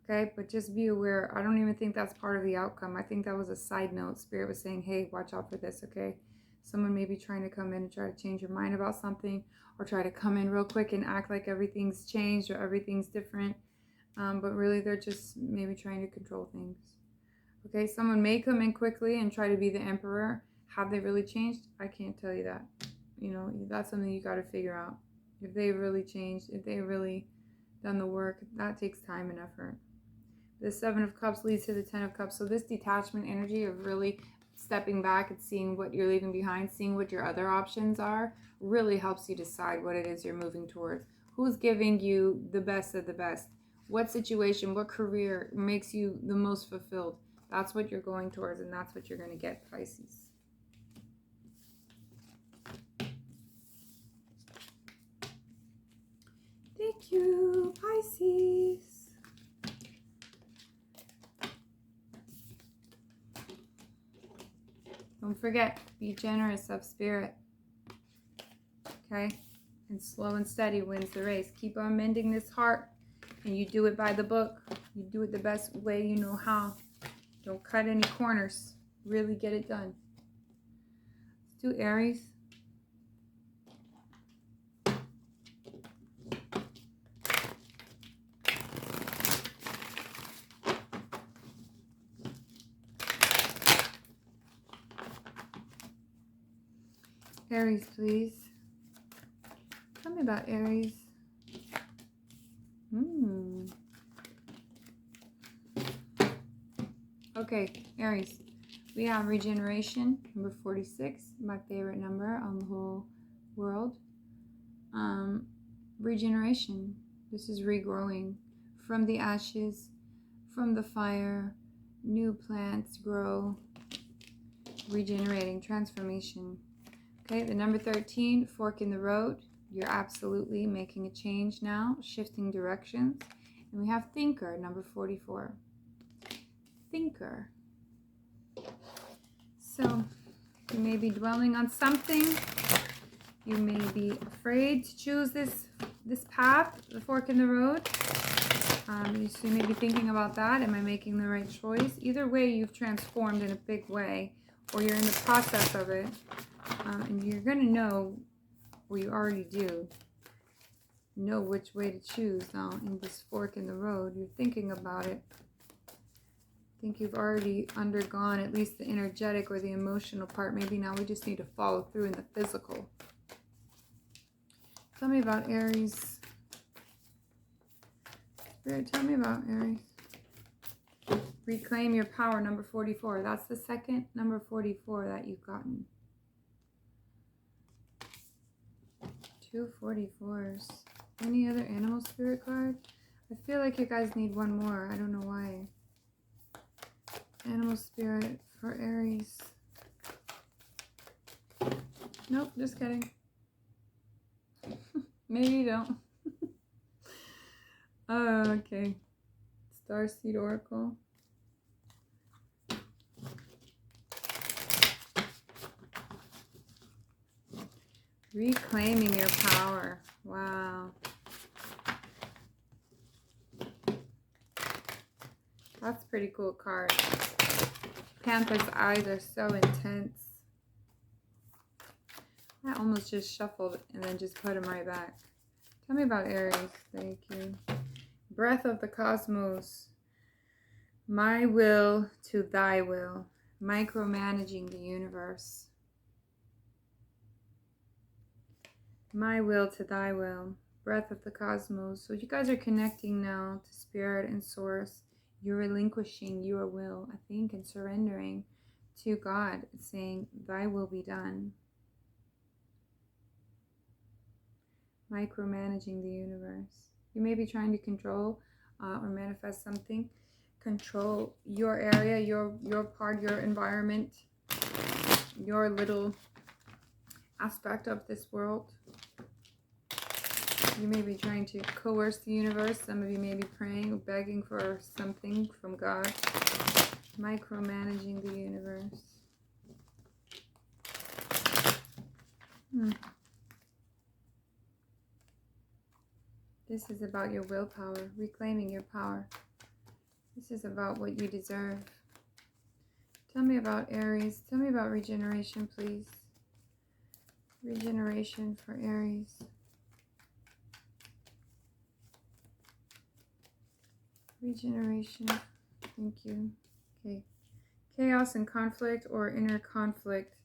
Okay, but just be aware. I don't even think that's part of the outcome. I think that was a side note. Spirit was saying, hey, watch out for this, okay? Someone may be trying to come in and try to change your mind about something or try to come in real quick and act like everything's changed or everything's different. But really, they're just maybe trying to control things. Okay, someone may come in quickly and try to be the Emperor. Have they really changed? I can't tell you that. You know, that's something you got to figure out. If they really changed, if they really done the work, that takes time and effort. The 7 of Cups leads to the 10 of Cups. So this detachment energy of really stepping back and seeing what you're leaving behind, seeing what your other options are, really helps you decide what it is you're moving towards. Who's giving you the best of the best? What situation, what career makes you the most fulfilled? That's what you're going towards, and that's what you're going to get, Pisces. Thank you, Pisces. Don't forget, be generous of spirit. Okay? And slow and steady wins the race. Keep on mending this heart. And you do it by the book. You do it the best way you know how. Don't cut any corners. Really get it done. Let's do Aries. Aries, please. Tell me about Aries. Okay, Aries. We have regeneration, number 46, my favorite number on the whole world. Regeneration. This is regrowing from the ashes, from the fire. New plants grow. Regenerating, transformation. Okay, the number 13, fork in the road. You're absolutely making a change now, shifting directions. And we have thinker, number 44. Thinker. So you may be dwelling on something. You may be afraid to choose this path, the fork in the road. You may be thinking about that. Am I making the right choice? Either way, you've transformed in a big way, or you're in the process of it. And you're going to know, or you already do, know which way to choose now in this fork in the road. You're thinking about it. I think you've already undergone at least the energetic or the emotional part. Maybe now we just need to follow through in the physical. Tell me about Aries. Spirit, tell me about Aries. Reclaim your power, number 44. That's the second number 44 that you've gotten. 2 44s. Any other animal spirit card? I feel like you guys need one more. I don't know why. Animal spirit for Aries. Nope, just kidding. Maybe you don't. Oh, okay. Starseed Oracle. Reclaiming your power. Wow. That's a pretty cool card. Panther's eyes are so intense. I almost just shuffled and then just put them right back. Tell me about Aries. Thank you. Breath of the cosmos. My will to thy will. Micromanaging the universe. My will to thy will. Breath of the cosmos. So you guys are connecting now to spirit and source. You're relinquishing your will, I think, and surrendering to God. It's saying, thy will be done. Micromanaging the universe. You may be trying to control or manifest something. Control your area, your part, your environment, your little aspect of this world. You may be trying to coerce the universe. Some of you may be praying or begging for something from God. Micromanaging the universe. This is about your willpower, reclaiming your power. This is about what you deserve. Tell me about Aries. Tell me about regeneration, please. Regeneration for Aries. Regeneration. Thank you. Okay. Chaos and conflict or inner conflict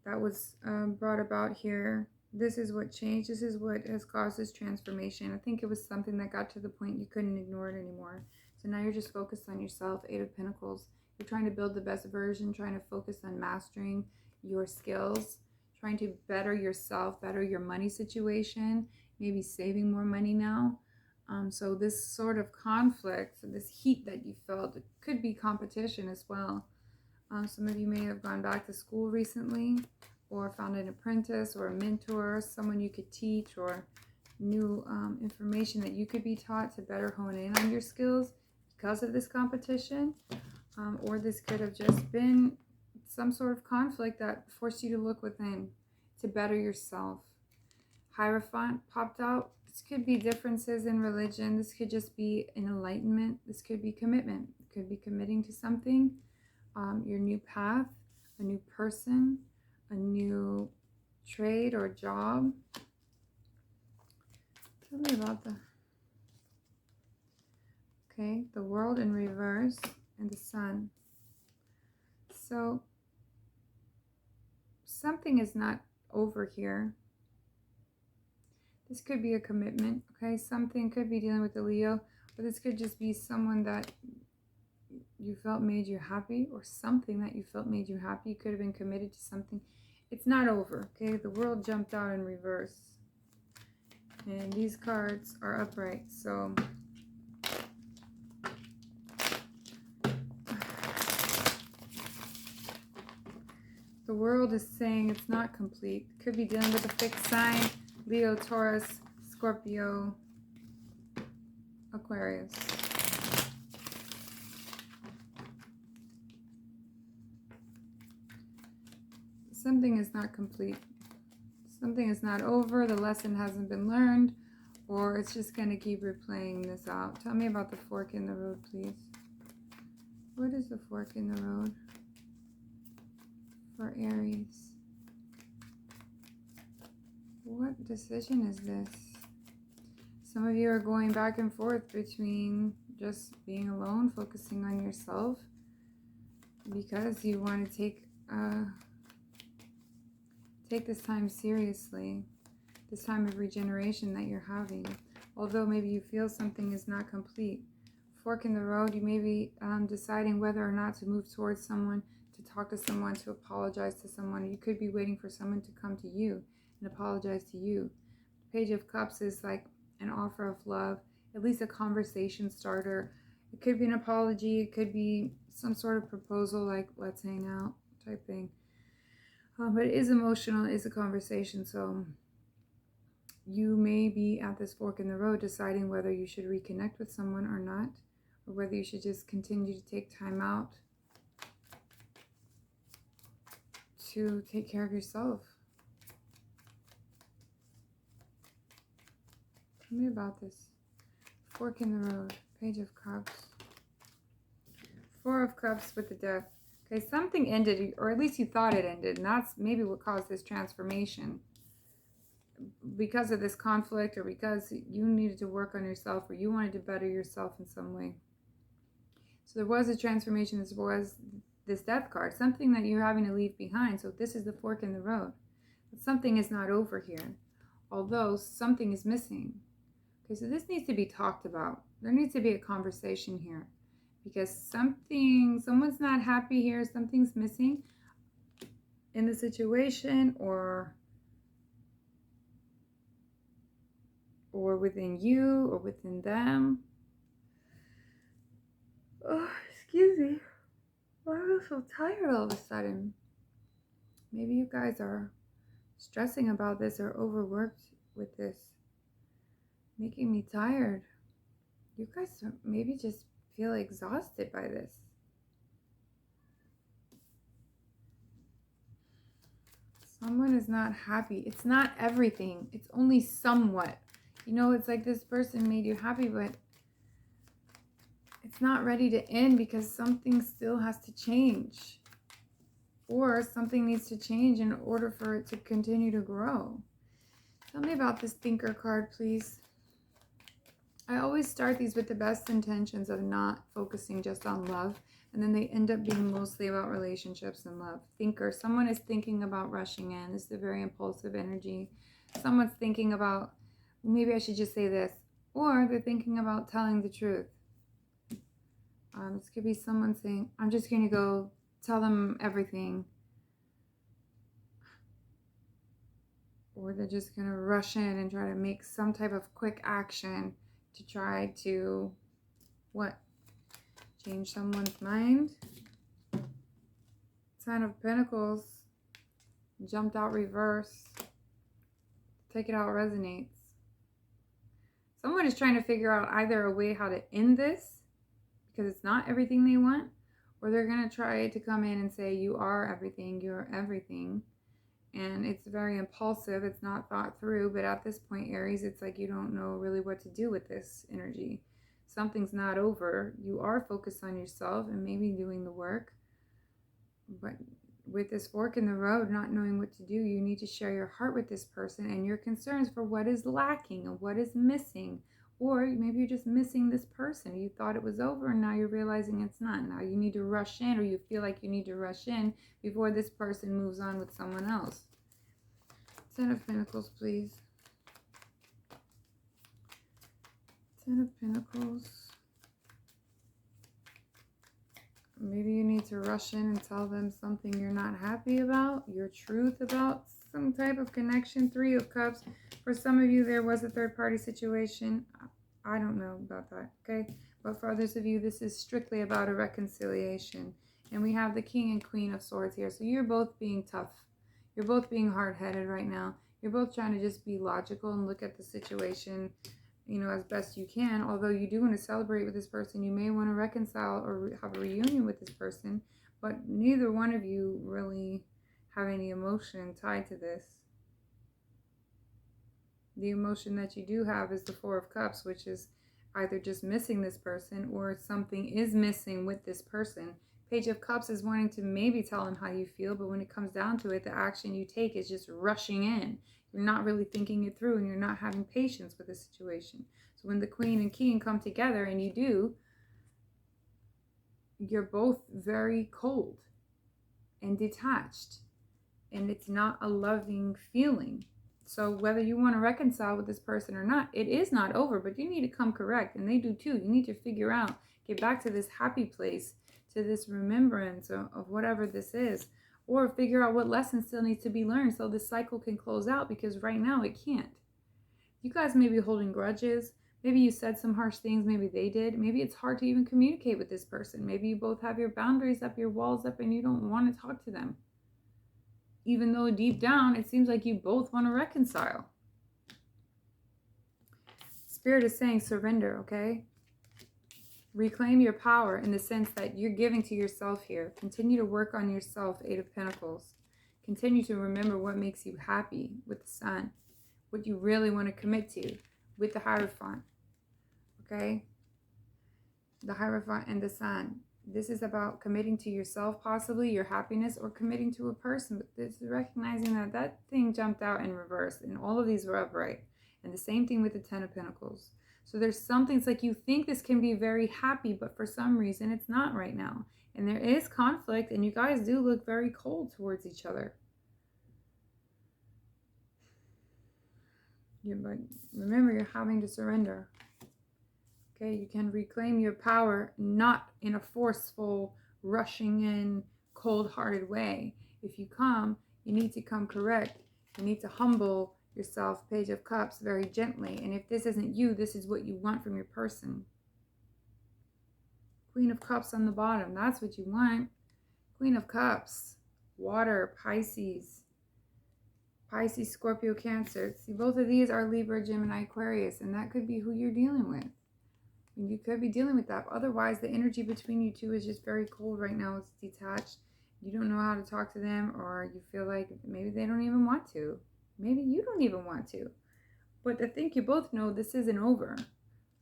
that was brought about here. This is what changed. This is what has caused this transformation. I think it was something that got to the point you couldn't ignore it anymore. So now you're just focused on yourself. 8 of Pentacles. You're trying to build the best version, trying to focus on mastering your skills, trying to better yourself, better your money situation, maybe saving more money now. So this sort of conflict, this heat that you felt, it could be competition as well. Some of you may have gone back to school recently or found an apprentice or a mentor, someone you could teach, or new information that you could be taught to better hone in on your skills because of this competition. Or this could have just been some sort of conflict that forced you to look within to better yourself. Hierophant popped out. This could be differences in religion. This could just be an enlightenment. This could be commitment. It could be committing to something, your new path, a new person, a new trade or job. Tell me about the world in reverse and the sun. So something is not over here. This could be a commitment, okay? Something could be dealing with the Leo, but this could just be someone that you felt made you happy, or something that you felt made you happy. You could have been committed to something. It's not over, okay? The world jumped out in reverse. And these cards are upright, so the world is saying it's not complete. Could be dealing with a fixed sign. Leo, Taurus, Scorpio, Aquarius. Something is not complete. Something is not over. The lesson hasn't been learned, or it's just going to keep replaying this out. Tell me about the fork in the road, please. What is the fork in the road for Aries? What decision is this? Some of you are going back and forth between just being alone, focusing on yourself, because you want to take this time seriously, this time of regeneration that you're having. Although maybe you feel something is not complete. Fork in the road, you may be deciding whether or not to move towards someone, to talk to someone, to apologize to someone. You could be waiting for someone to come to you and apologize to you. Page of Cups is like an offer of love, at least a conversation starter. It could be an apology, it could be some sort of proposal, like let's hang out type thing. But it is emotional, it is a conversation, so you may be at this fork in the road deciding whether you should reconnect with someone or not, or whether you should just continue to take time out to take care of yourself. Tell me about this fork in the road. Page of Cups. 4 of Cups with the Death. Okay, something ended, or at least you thought it ended, and that's maybe what caused this transformation. Because of this conflict, or because you needed to work on yourself, or you wanted to better yourself in some way. So there was a transformation. This was this Death card, something that you're having to leave behind. So this is the fork in the road. But something is not over here, although something is missing. Okay, so this needs to be talked about. There needs to be a conversation here, because someone's not happy here. Something's missing in the situation, or within you, or within them. Oh, excuse me. I feel so tired all of a sudden. Maybe you guys are stressing about this or overworked with this, making me tired. You guys maybe just feel exhausted by this. Someone is not happy. It's not everything. It's only somewhat. You know, it's like this person made you happy, but it's not ready to end because something still has to change. Or something needs to change in order for it to continue to grow. Tell me about this Thinker card, please. I always start these with the best intentions of not focusing just on love, and then they end up being mostly about relationships and love. Thinker, someone is thinking about rushing in. This is a very impulsive energy. Someone's thinking about, maybe I should just say this, or they're thinking about telling the truth. This could be someone saying, I'm just going to go tell them everything. Or they're just going to rush in and try to make some type of quick action to try to, what? Change someone's mind. 10 of Pentacles. Jumped out reverse. Take it out resonates. Someone is trying to figure out either a way how to end this, because it's not everything they want, or they're going to try to come in and say, you are everything, you're everything. And it's very impulsive. It's not thought through. But at this point, Aries, it's like you don't know really what to do with this energy. Something's not over. You are focused on yourself and maybe doing the work. But with this fork in the road, not knowing what to do, you need to share your heart with this person and your concerns for what is lacking and what is missing. Or maybe you're just missing this person. You thought it was over and now you're realizing it's not. Now you need to rush in, or you feel like you need to rush in before this person moves on with someone else. 10 of Pentacles, please. 10 of Pentacles. Maybe you need to rush in and tell them something you're not happy about, your truth about some type of connection. 3 of Cups. For some of you, there was a third-party situation. I don't know about that, okay? But for others of you, this is strictly about a reconciliation. And we have the King and Queen of Swords here. So you're both being tough. You're both being hard-headed right now. You're both trying to just be logical and look at the situation, you know, as best you can. Although you do want to celebrate with this person. You may want to reconcile or have a reunion with this person. But neither one of you really have any emotion tied to this. The emotion that you do have is the 4 of Cups, which is either just missing this person or something is missing with this person. Page of Cups is wanting to maybe tell them how you feel, but when it comes down to it, the action you take is just rushing in. You're not really thinking it through, and you're not having patience with the situation. So when the Queen and King come together, and you do, you're both very cold and detached, and it's not a loving feeling. So whether you want to reconcile with this person or not, it is not over, but you need to come correct, and they do too. You need to figure out, get back to this happy place, to this remembrance of whatever this is, or figure out what lesson still needs to be learned so this cycle can close out, because right now it can't. You guys may be holding grudges. Maybe you said some harsh things. Maybe they did. Maybe it's hard to even communicate with this person. Maybe you both have your boundaries up, your walls up, and you don't want to talk to them. Even though deep down, it seems like you both want to reconcile. Spirit is saying surrender, okay? Reclaim your power in the sense that you're giving to yourself here. Continue to work on yourself, 8 of Pentacles. Continue to remember what makes you happy with the Sun. What you really want to commit to. with the Hierophant. Okay? The Hierophant and the Sun. This is about committing to yourself, possibly your happiness, or committing to a person. But this is recognizing that that thing jumped out in reverse and all of these were upright. And the same thing with the Ten of Pentacles. So there's something, it's like you think this can be very happy, but for some reason it's not right now. And there is conflict, and you guys do look very cold towards each other. But remember, you're having to surrender. Okay, you can reclaim your power, not in a forceful, rushing in, cold-hearted way. If you come, you need to come correct. You need to humble yourself, Page of Cups, very gently. And if this isn't you, this is what you want from your person. Queen of Cups on the bottom, that's what you want. Queen of Cups, water, Pisces, Scorpio, Cancer. See, both of these are Libra, Gemini, Aquarius, and that could be who you're dealing with. And you could be dealing with that. Otherwise, the energy between you two is just very cold right now. It's detached. You don't know how to talk to them, or you feel like maybe they don't even want to. Maybe you don't even want to. But I think you both know this isn't over.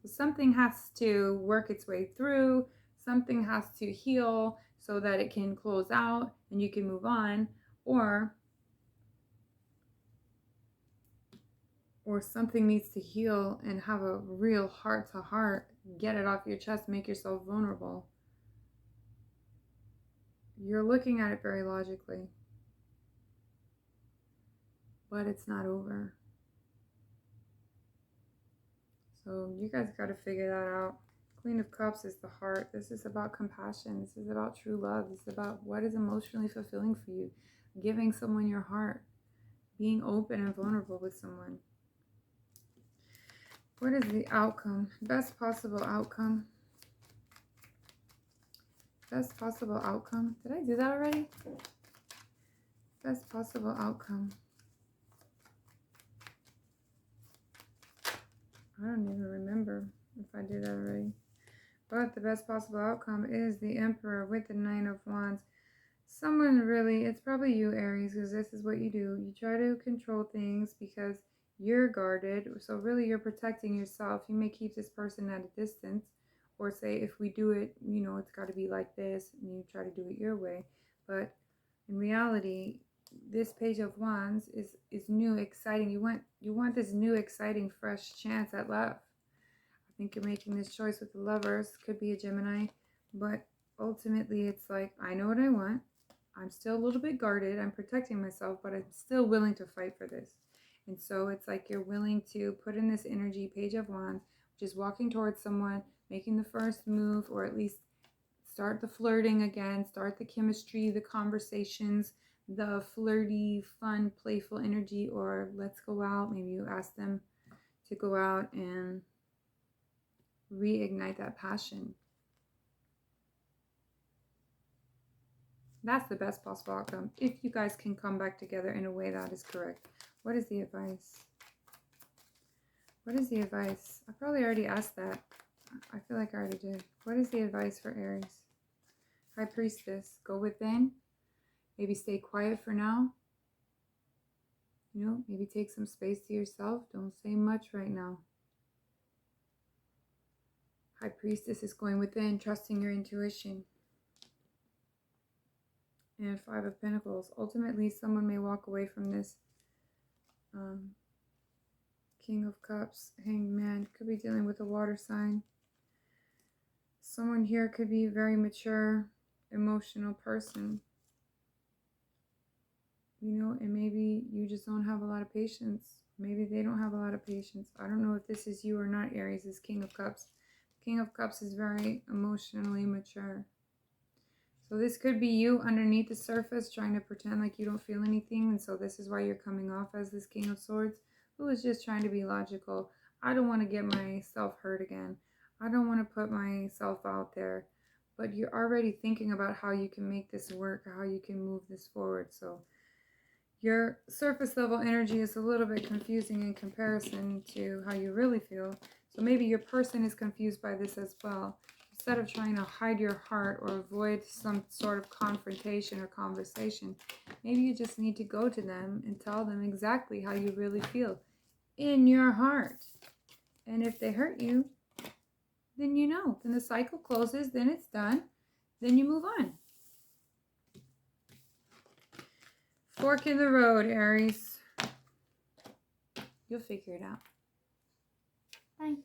Something has to work its way through. Something has to heal so that it can close out and you can move on. Or something needs to heal and have a real heart-to-heart. Get it off your chest. Make yourself vulnerable. You're looking at it very logically. But it's not over. So you guys got to figure that out. Queen of Cups is the heart. This is about compassion. This is about true love. This is about what is emotionally fulfilling for you. Giving someone your heart. Being open and vulnerable with someone. What is the outcome? Best possible outcome. Best possible outcome. Did I do that already? Best possible outcome. I don't even remember if I did that already. But the best possible outcome is the Emperor with the Nine of Wands. Someone really, it's probably you, Aries, because this is what you do. You try to control things because you're guarded. So really you're protecting yourself. You may keep this person at a distance, or say, if we do it, you know, it's got to be like this, and you try to do it your way. But in reality, this Page of Wands is new, exciting. You want this new, exciting, fresh chance at love. I think you're making this choice with the Lovers. Could be a Gemini, but ultimately it's like, I know what I want. I'm still a little bit guarded. I'm protecting myself, but I'm still willing to fight for this. And so it's like you're willing to put in this energy, Page of Wands, which is walking towards someone, making the first move, or at least start the flirting again, start the chemistry, the conversations, the flirty, fun, playful energy, or let's go out. Maybe you ask them to go out and reignite that passion. That's the best possible outcome, if you guys can come back together in a way that is correct. What is the advice? What is the advice? I probably already asked that. I feel like I already did. What is the advice for Aries? High Priestess, go within. Maybe stay quiet for now. You know, maybe take some space to yourself. Don't say much right now. High Priestess is going within, trusting your intuition. And Five of Pentacles. Ultimately, someone may walk away from this. King of Cups, Hanged Man, could be dealing with a water sign. Someone here could be a very mature, emotional person. You know, and maybe you just don't have a lot of patience. Maybe they don't have a lot of patience. I don't know if this is you or not, Aries. This King of Cups. King of Cups is very emotionally mature. So this could be you underneath the surface trying to pretend like you don't feel anything. And so this is why you're coming off as this King of Swords, who is just trying to be logical. I don't want to get myself hurt again. I don't want to put myself out there. But you're already thinking about how you can make this work, how you can move this forward. So your surface level energy is a little bit confusing in comparison to how you really feel. So maybe your person is confused by this as well. Instead of trying to hide your heart or avoid some sort of confrontation or conversation, maybe you just need to go to them and tell them exactly how you really feel in your heart. And if they hurt you, then you know. Then the cycle closes, then it's done. Then you move on. Fork in the road, Aries. You'll figure it out. Bye.